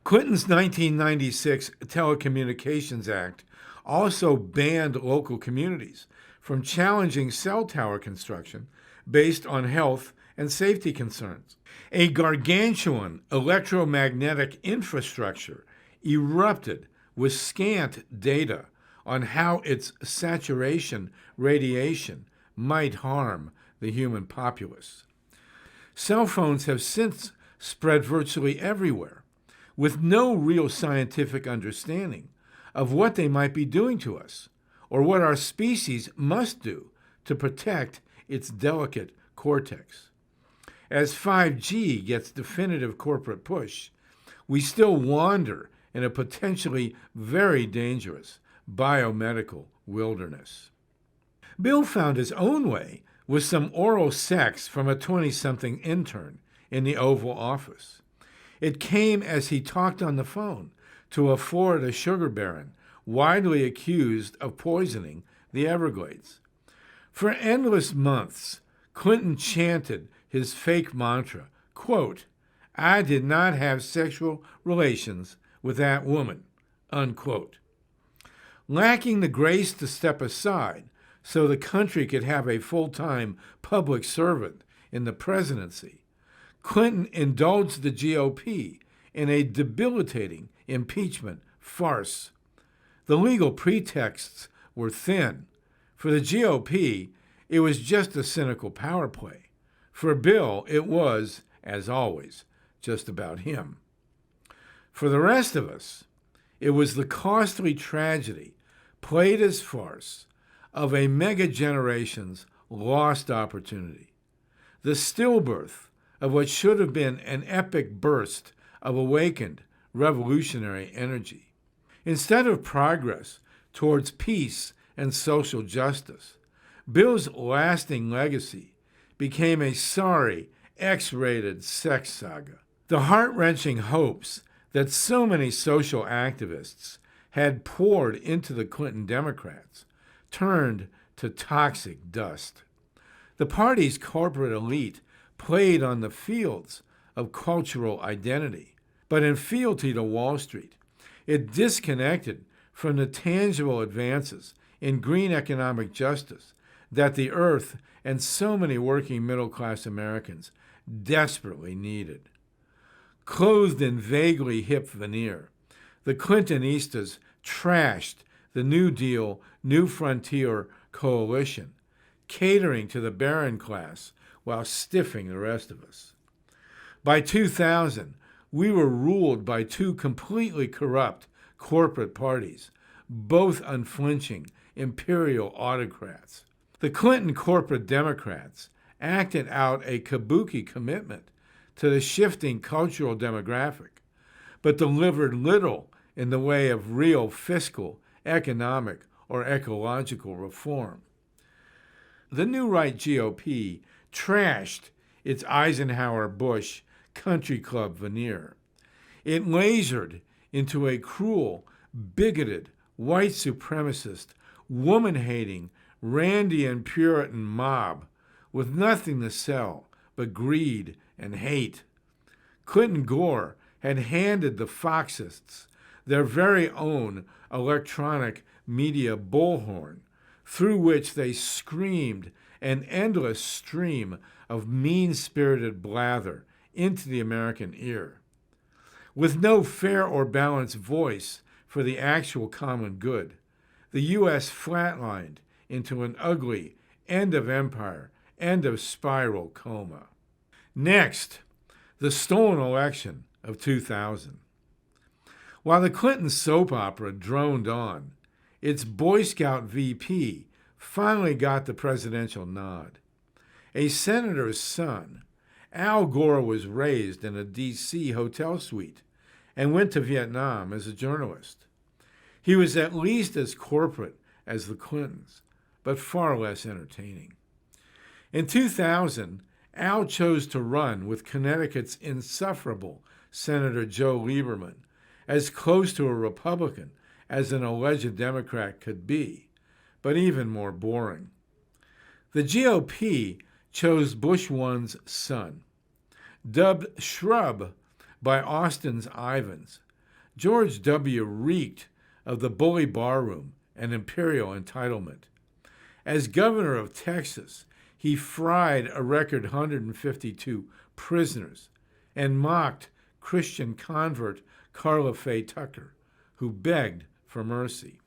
Clinton's 1996 Telecommunications Act also banned local communities from challenging cell tower construction based on health and safety concerns. A gargantuan electromagnetic infrastructure erupted with scant data on how its saturation radiation might harm the human populace. Cell phones have since spread virtually everywhere, with no real scientific understanding of what they might be doing to us, or what our species must do to protect its delicate cortex. As 5G gets definitive corporate push, we still wander in a potentially very dangerous biomedical wilderness. Bill found his own way with some oral sex from a 20-something intern in the Oval Office. It came as he talked on the phone to a Florida sugar baron widely accused of poisoning the Everglades. For endless months, Clinton chanted his fake mantra, quote, "I did not have sexual relations with that woman," unquote. Lacking the grace to step aside so the country could have a full-time public servant in the presidency, Clinton indulged the GOP in a debilitating impeachment farce. The legal pretexts were thin. For the GOP, it was just a cynical power play. For Bill, it was, as always, just about him. For the rest of us, it was the costly tragedy, played as farce, of a mega-generation's lost opportunity. The stillbirth of what should have been an epic burst of awakened revolutionary energy. Instead of progress towards peace and social justice, Bill's lasting legacy became a sorry, X-rated sex saga. The heart-wrenching hopes that so many social activists had poured into the Clinton Democrats turned to toxic dust. The party's corporate elite played on the fields of cultural identity, but in fealty to Wall Street, it disconnected from the tangible advances in green economic justice that the earth and so many working middle-class Americans desperately needed. Clothed in vaguely hip veneer, the Clintonistas trashed the New Deal, New Frontier coalition, catering to the barren class while stiffing the rest of us. By 2000, we were ruled by two completely corrupt corporate parties, both unflinching imperial autocrats. The Clinton corporate Democrats acted out a kabuki commitment to the shifting cultural demographic, but delivered little in the way of real fiscal, economic, or ecological reform. The new right GOP trashed its Eisenhower-Bush country club veneer. It lasered into a cruel, bigoted, white supremacist, woman-hating, Randian Puritan mob with nothing to sell but greed and hate. Clinton Gore had handed the Foxists their very own electronic media bullhorn, through which they screamed an endless stream of mean-spirited blather into the American ear. With no fair or balanced voice for the actual common good, the U.S. flatlined into an ugly end-of-empire, end-of-spiral coma. Next, the stolen election of 2000. While the Clinton soap opera droned on, its Boy Scout VP finally got the presidential nod. A senator's son, Al Gore was raised in a D.C. hotel suite and went to Vietnam as a journalist. He was at least as corporate as the Clintons, but far less entertaining. In 2000, Al chose to run with Connecticut's insufferable Senator Joe Lieberman, as close to a Republican as an alleged Democrat could be, but even more boring. The GOP chose Bush I's son. Dubbed Shrub by Austin's Ivans, George W. reeked of the bully barroom and imperial entitlement. As governor of Texas, he fried a record 152 prisoners and mocked Christian convert Carla Faye Tucker, who begged for mercy.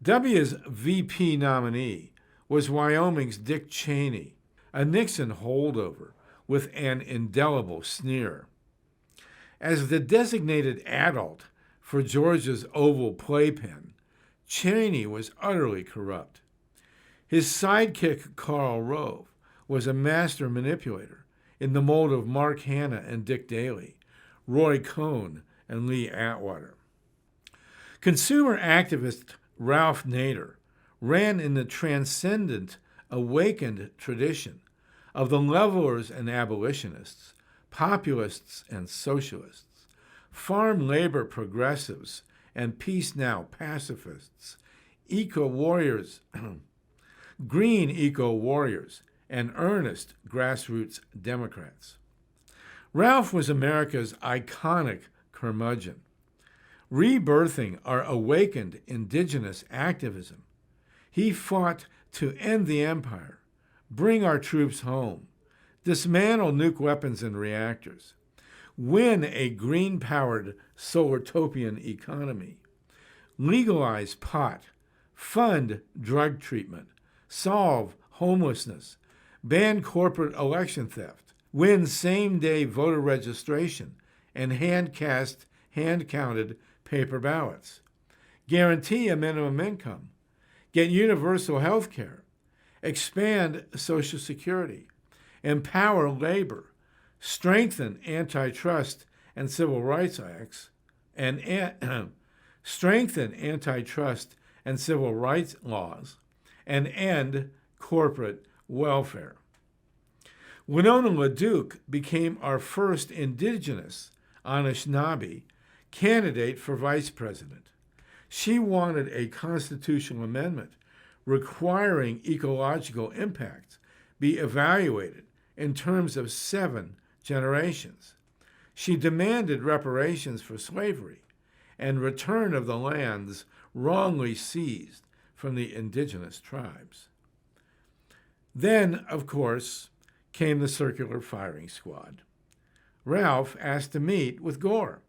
W's VP nominee was Wyoming's Dick Cheney, a Nixon holdover with an indelible sneer. As the designated adult for Georgia's Oval playpen, Cheney was utterly corrupt. His sidekick, Karl Rove, was a master manipulator in the mold of Mark Hanna and Dick Daley, Roy Cohn and Lee Atwater. Consumer activist Ralph Nader ran in the transcendent, awakened tradition of the levelers and abolitionists, populists and socialists, farm labor progressives and peace now pacifists, eco-warriors, green eco-warriors, and earnest grassroots Democrats. Ralph was America's iconic curmudgeon, rebirthing our awakened indigenous activism. He fought to end the empire, bring our troops home, dismantle nuke weapons and reactors, win a green-powered solartopian economy, legalize pot, fund drug treatment, solve homelessness, ban corporate election theft, win same-day voter registration and hand-counted paper ballots, guarantee a minimum income, get universal health care, expand Social Security, empower labor, strengthen antitrust and civil rights acts, and strengthen antitrust and civil rights laws, and end corporate welfare. Winona LaDuke became our first indigenous Anishinaabe candidate for vice president. She wanted a constitutional amendment requiring ecological impacts be evaluated in terms of 7 generations. She demanded reparations for slavery and return of the lands wrongly seized from the indigenous tribes. Then, of course, came the circular firing squad. Ralph asked to meet with Gore.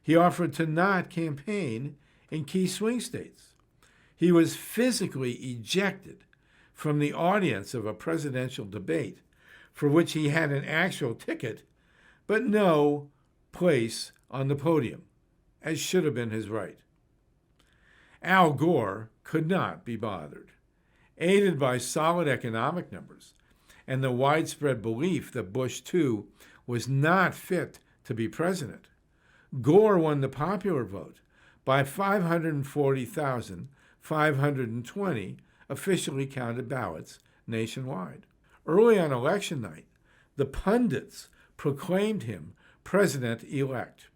He offered to not campaign in key swing states. He was physically ejected from the audience of a presidential debate for which he had an actual ticket, but no place on the podium, as should have been his right. Al Gore could not be bothered. Aided by solid economic numbers and the widespread belief that Bush, too, was not fit to be president, Gore won the popular vote by 540,520 officially counted ballots nationwide. Early on election night, the pundits proclaimed him president-elect.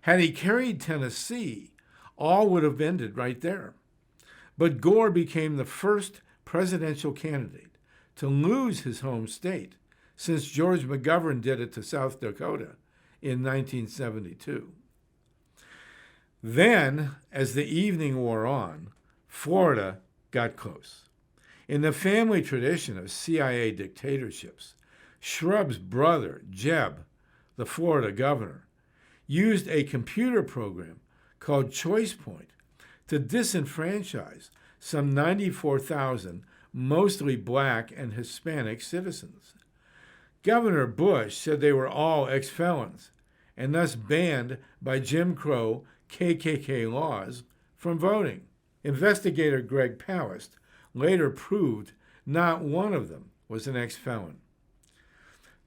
Had he carried Tennessee, all would have ended right there. But Gore became the first presidential candidate to lose his home state since George McGovern did it to South Dakota in 1972. Then, as the evening wore on, Florida got close. In the family tradition of CIA dictatorships, Shrub's brother, Jeb, the Florida governor, used a computer program called ChoicePoint to disenfranchise some 94,000 mostly black and Hispanic citizens. Governor Bush said they were all ex-felons and thus banned by Jim Crow KKK laws from voting. Investigator Greg Palast later proved not one of them was an ex-felon.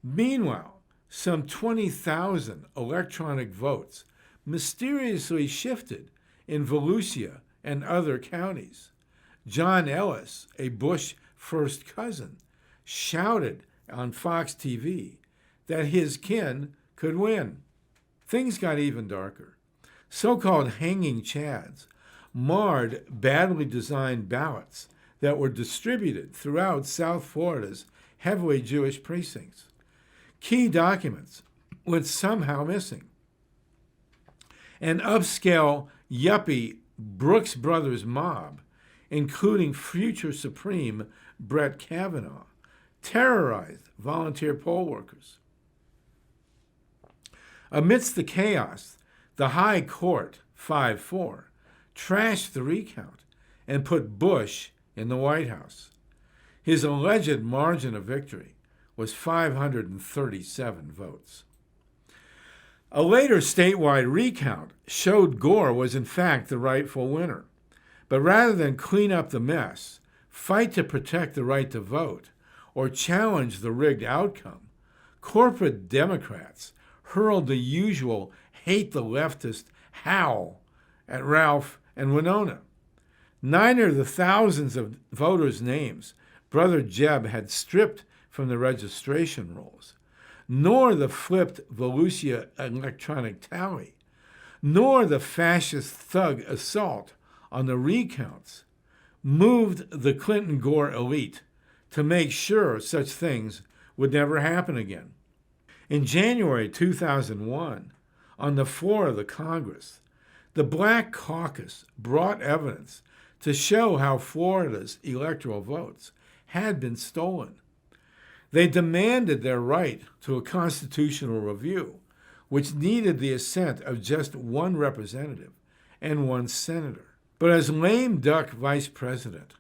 Meanwhile, some 20,000 electronic votes mysteriously shifted in Volusia and other counties. John Ellis, a Bush first cousin, shouted on Fox TV that his kin could win. Things got even darker. So-called hanging chads marred badly designed ballots that were distributed throughout South Florida's heavily Jewish precincts. Key documents went somehow missing. An upscale yuppie Brooks Brothers mob, including future Supreme Brett Kavanaugh, terrorized volunteer poll workers. Amidst the chaos, the High Court, 5-4, trashed the recount and put Bush in the White House. His alleged margin of victory was 537 votes. A later statewide recount showed Gore was in fact the rightful winner. But rather than clean up the mess, fight to protect the right to vote, or challenge the rigged outcome, corporate Democrats hurled the usual hate the leftist howl at Ralph and Winona. Neither of the thousands of voters' names Brother Jeb had stripped from the registration rolls, nor the flipped Volusia electronic tally, nor the fascist thug assault on the recounts moved the Clinton-Gore elite to make sure such things would never happen again. In January 2001, on the floor of the Congress, the Black Caucus brought evidence to show how Florida's electoral votes had been stolen. They demanded their right to a constitutional review, which needed the assent of just one representative and one senator. But as lame duck vice president,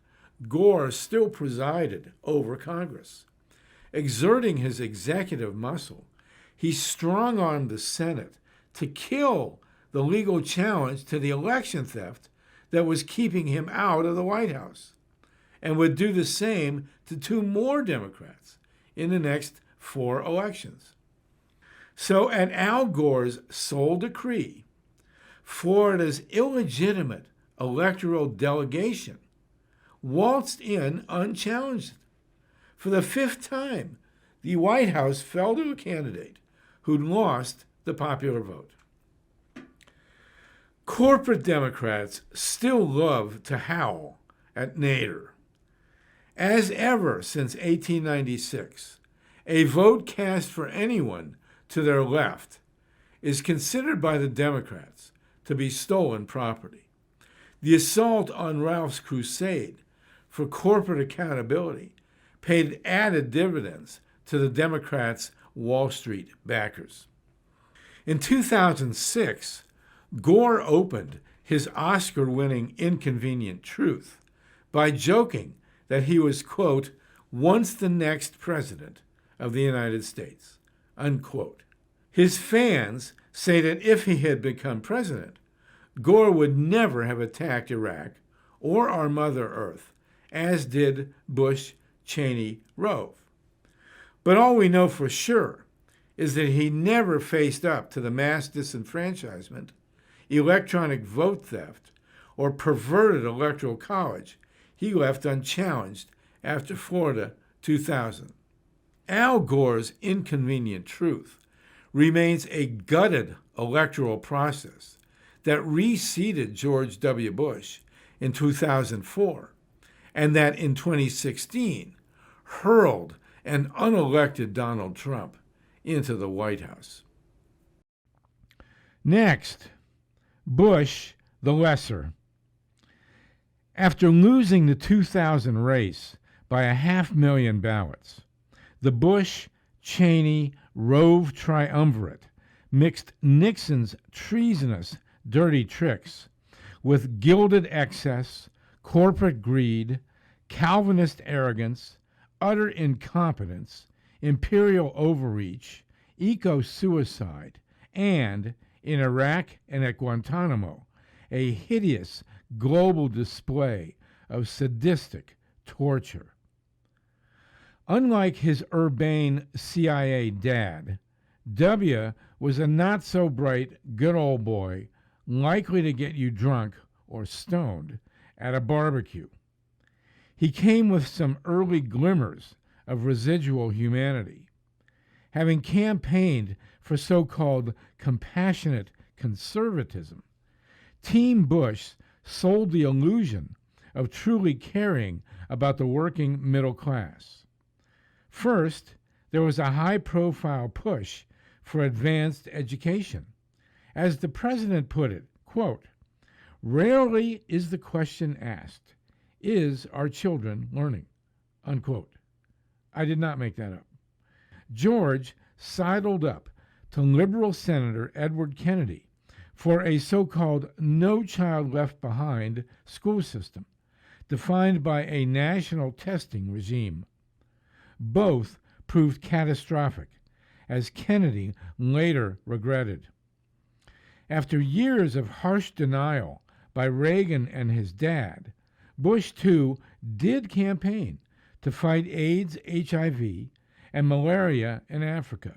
Gore still presided over Congress. Exerting his executive muscle, he strong-armed the Senate to kill the legal challenge to the election theft that was keeping him out of the White House, and would do the same to two more Democrats in the next 4 elections. So at Al Gore's sole decree, Florida's illegitimate electoral delegation waltzed in unchallenged. For the 5th time, the White House fell to a candidate who'd lost the popular vote. Corporate Democrats still love to howl at Nader. As ever since 1896, a vote cast for anyone to their left is considered by the Democrats to be stolen property. The assault on Ralph's crusade for corporate accountability paid added dividends to the Democrats' Wall Street backers. In 2006, Gore opened his Oscar-winning Inconvenient Truth by joking that he was, quote, once the next president of the United States, unquote. His fans say that if he had become president, Gore would never have attacked Iraq or our Mother Earth, as did Bush, Cheney, Rove. But all we know for sure is that he never faced up to the mass disenfranchisement, electronic vote theft, or perverted electoral college he left unchallenged after Florida 2000. Al Gore's Inconvenient Truth remains a gutted electoral process that reseated George W. Bush in 2004 and that in 2016 hurled an unelected Donald Trump into the White House. Next, Bush the Lesser. After losing the 2000 race by 500,000 ballots, the Bush-Cheney-Rove triumvirate mixed Nixon's treasonous dirty tricks with gilded excess, corporate greed, Calvinist arrogance, utter incompetence, imperial overreach, eco-suicide, and, in Iraq and at Guantanamo, a hideous global display of sadistic torture. Unlike his urbane CIA dad, W. was a not-so-bright, good old boy, likely to get you drunk or stoned at a barbecue. He came with some early glimmers of residual humanity. Having campaigned for so-called compassionate conservatism, Team Bush sold the illusion of truly caring about the working middle class. First, there was a high-profile push for advanced education. As the president put it, quote, rarely is the question asked, is our children learning? unquote. I did not make that up. George sidled up to liberal Senator Edward Kennedy for a so-called No Child Left Behind school system, defined by a national testing regime. Both proved catastrophic, as Kennedy later regretted. After years of harsh denial by Reagan and his dad, Bush, too, did campaign to fight AIDS, HIV, and malaria in Africa.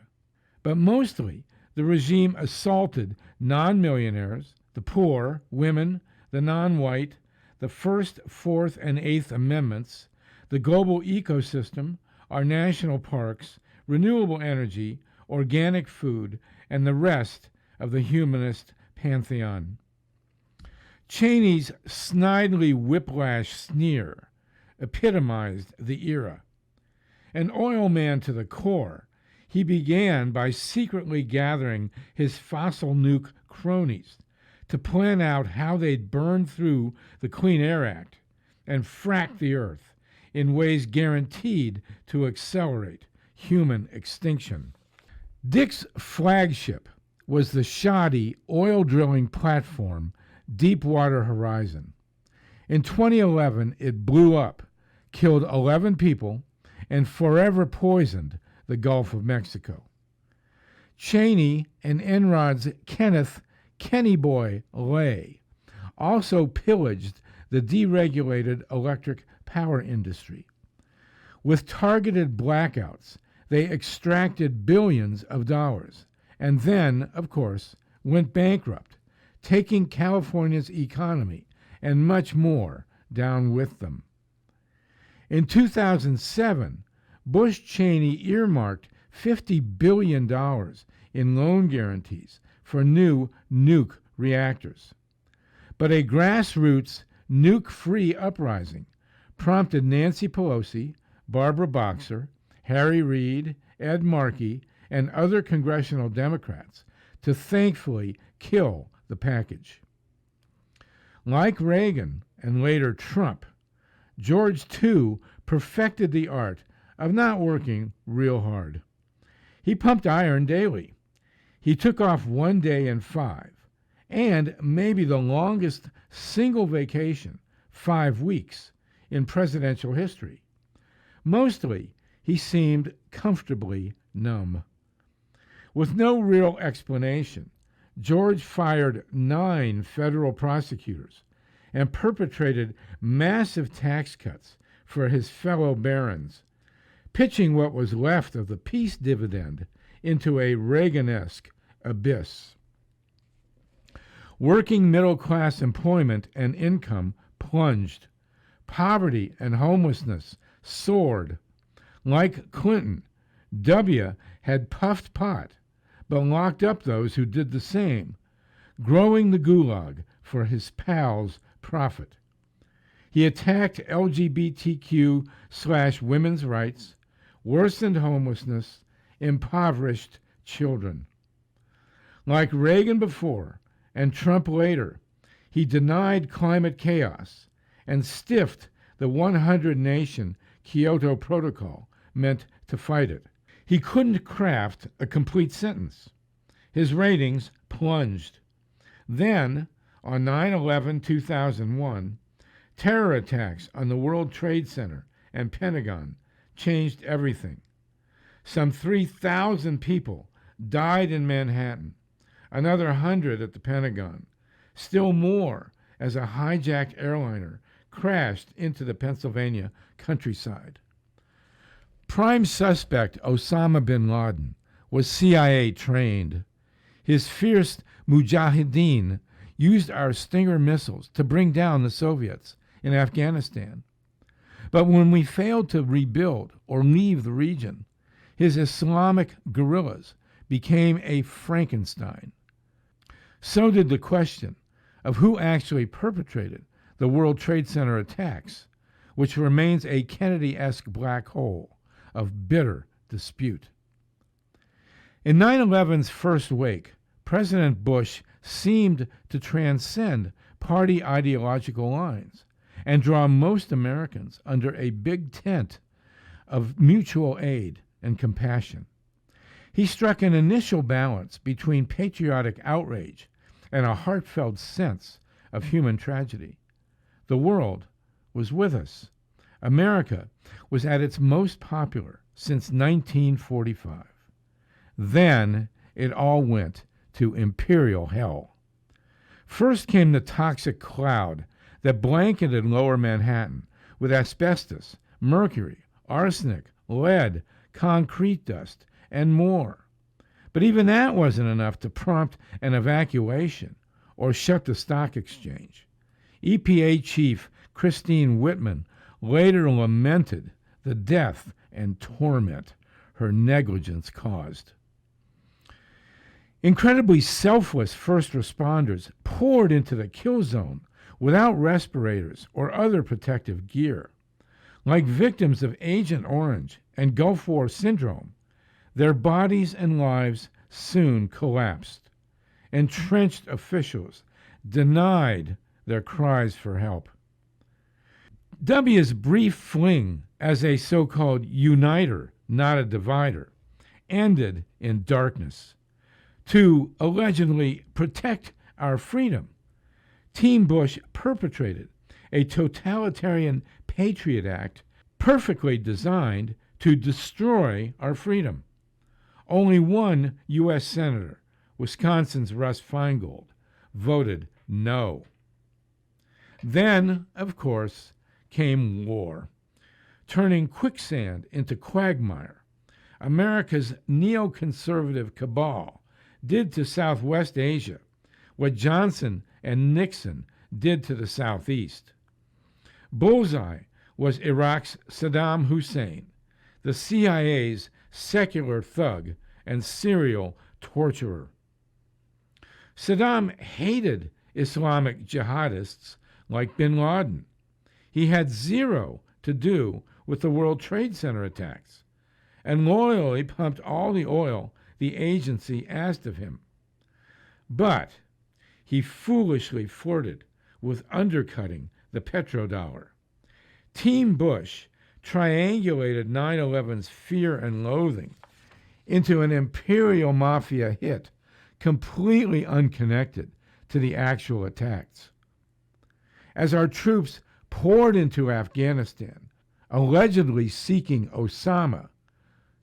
But mostly, the regime assaulted non-millionaires, the poor, women, the non-white, the First, Fourth, and Eighth Amendments, the global ecosystem, our national parks, renewable energy, organic food, and the rest of the humanist pantheon. Cheney's snidely whiplash sneer epitomized the era. An oil man to the core, he began by secretly gathering his fossil nuke cronies to plan out how they'd burn through the Clean Air Act and frack the earth in ways guaranteed to accelerate human extinction. Dick's flagship was the shoddy oil drilling platform Deepwater Horizon. In 2011, it blew up, killed 11 people, and forever poisoned the Gulf of Mexico. Cheney and Enron's Kenneth Kenny Boy Lay also pillaged the deregulated electric power industry. With targeted blackouts, they extracted billions of dollars and then, of course, went bankrupt, taking California's economy and much more down with them. In 2007, Bush-Cheney earmarked $50 billion in loan guarantees for new nuke reactors. But a grassroots nuke-free uprising prompted Nancy Pelosi, Barbara Boxer, Harry Reid, Ed Markey, and other congressional Democrats to thankfully kill the package. Like Reagan and later Trump, George, too, perfected the art of not working real hard. He pumped iron daily. He took off 1 day in 5, and maybe the longest single vacation, 5 weeks, in presidential history. Mostly, he seemed comfortably numb. With no real explanation, George fired 9 federal prosecutors and perpetrated massive tax cuts for his fellow barons, pitching what was left of the peace dividend into a Reagan-esque abyss. Working middle-class employment and income plunged. Poverty and homelessness soared. Like Clinton, W. had puffed pot, but locked up those who did the same, growing the gulag for his pals' profit. He attacked LGBTQ/women's rights, worsened homelessness, impoverished children. Like Reagan before and Trump later, he denied climate chaos and stiffed the 100-nation Kyoto Protocol meant to fight it. He couldn't craft a complete sentence. His ratings plunged. Then, on 9/11/2001, terror attacks on the World Trade Center and Pentagon changed everything. Some 3,000 people died in Manhattan, another 100 at the Pentagon, still more as a hijacked airliner crashed into the Pennsylvania countryside. Prime suspect Osama bin Laden was CIA trained. His fierce mujahideen used our Stinger missiles to bring down the Soviets in Afghanistan. But when we failed to rebuild or leave the region, his Islamic guerrillas became a Frankenstein. So did the question of who actually perpetrated the World Trade Center attacks, which remains a Kennedy-esque black hole of bitter dispute. In 9/11's first wake, President Bush seemed to transcend party ideological lines and draw most Americans under a big tent of mutual aid and compassion. He struck an initial balance between patriotic outrage and a heartfelt sense of human tragedy. The world was with us. America was at its most popular since 1945. Then it all went to imperial hell. First came the toxic cloud that blanketed lower Manhattan with asbestos, mercury, arsenic, lead, concrete dust, and more. But even that wasn't enough to prompt an evacuation or shut the stock exchange. EPA Chief Christine Whitman later lamented the death and torment her negligence caused. Incredibly selfless first responders poured into the kill zone without respirators or other protective gear. Like victims of Agent Orange and Gulf War syndrome, their bodies and lives soon collapsed. Entrenched officials denied their cries for help. W's brief fling as a so-called uniter, not a divider, ended in darkness. To allegedly protect our freedom, Team Bush perpetrated a totalitarian Patriot Act perfectly designed to destroy our freedom. Only one U.S. Senator, Wisconsin's Russ Feingold, voted no. Then, of course, came war, turning quicksand into quagmire. America's neoconservative cabal did to Southwest Asia what Johnson and Nixon did to the Southeast. Bullseye was Iraq's Saddam Hussein, the CIA's secular thug and serial torturer. Saddam hated Islamic jihadists like bin Laden. He had zero to do with the World Trade Center attacks and loyally pumped all the oil the agency asked of him. But he foolishly flirted with undercutting the petrodollar. Team Bush triangulated 9/11's fear and loathing into an imperial mafia hit completely unconnected to the actual attacks. As our troops poured into Afghanistan, allegedly seeking Osama,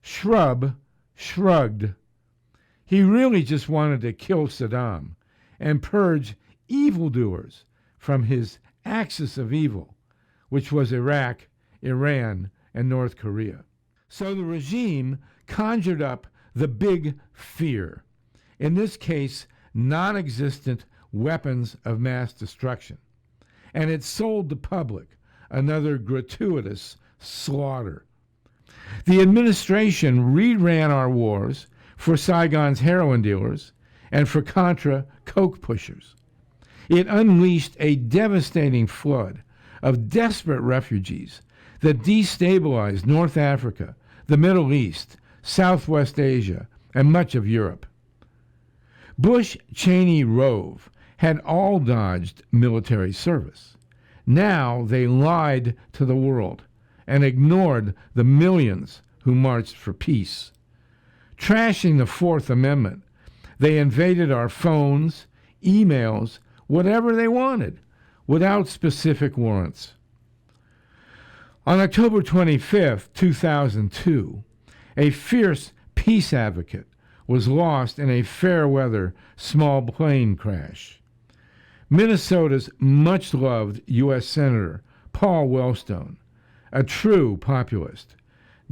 Shrub shrugged. He really just wanted to kill Saddam and purge evildoers from his axis of evil, which was Iraq, Iran, and North Korea. So the regime conjured up the big fear, in this case, non-existent weapons of mass destruction, and it sold the public another gratuitous slaughter. The administration reran our wars for Saigon's heroin dealers and for Contra coke pushers. It unleashed a devastating flood of desperate refugees that destabilized North Africa, the Middle East, Southwest Asia, and much of Europe. Bush-Cheney Rove had all dodged military service. Now they lied to the world and ignored the millions who marched for peace. Trashing the Fourth Amendment, they invaded our phones, emails, whatever they wanted, without specific warrants. On October 25, 2002, a fierce peace advocate was lost in a fair-weather small plane crash. Minnesota's much-loved U.S. Senator Paul Wellstone, a true populist,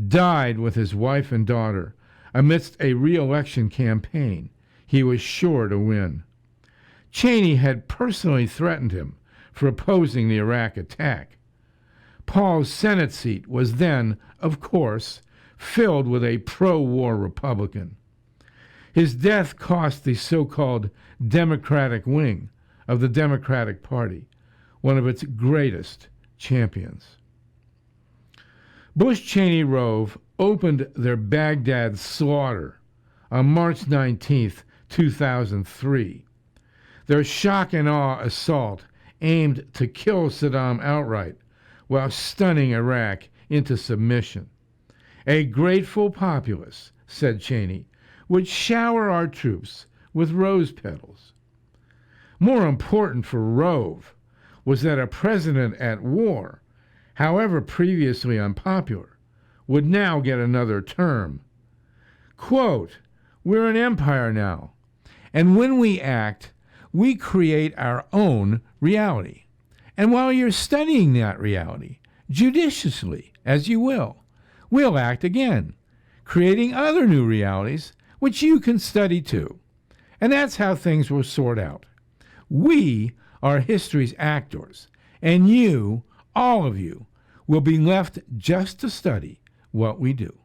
died with his wife and daughter amidst a re-election campaign he was sure to win. Cheney had personally threatened him for opposing the Iraq attack. Paul's Senate seat was then, of course, filled with a pro-war Republican. His death cost the so-called Democratic wing of the Democratic Party one of its greatest champions. Bush-Cheney Rove opened their Baghdad slaughter on March 19, 2003. Their shock and awe assault aimed to kill Saddam outright while stunning Iraq into submission. A grateful populace, said Cheney, would shower our troops with rose petals. More important for Rove was that a president at war, however previously unpopular, would now get another term. Quote, we're an empire now, and when we act, we create our own reality. And while you're studying that reality, judiciously, as you will, we'll act again, creating other new realities which you can study too. And that's how things will sort out. We are history's actors, and you, all of you, will be left just to study what we do.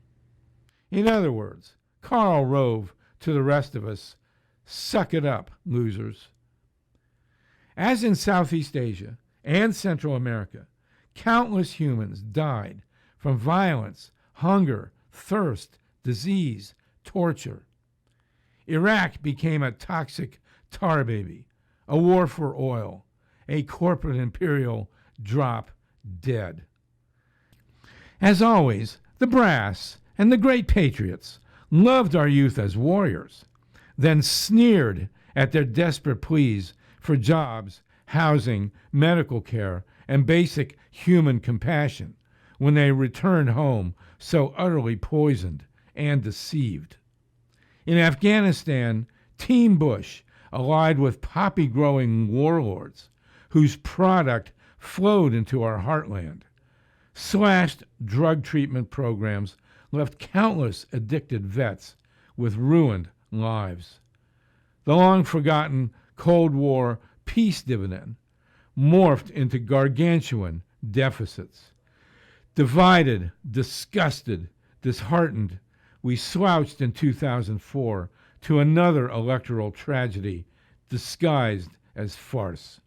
In other words, Karl Rove to the rest of us, suck it up, losers. As in Southeast Asia and Central America, countless humans died from violence, hunger, thirst, disease, torture. Iraq became a toxic tar baby, a war for oil, a corporate imperial drop dead. As always, the brass and the great patriots loved our youth as warriors, then sneered at their desperate pleas for jobs, housing, medical care, and basic human compassion when they returned home so utterly poisoned and deceived. In Afghanistan, Team Bush allied with poppy-growing warlords whose product flowed into our heartland. Slashed drug treatment programs left countless addicted vets with ruined lives. The long-forgotten Cold War peace dividend morphed into gargantuan deficits. Divided, disgusted, disheartened, we slouched in 2004 to another electoral tragedy disguised as farce.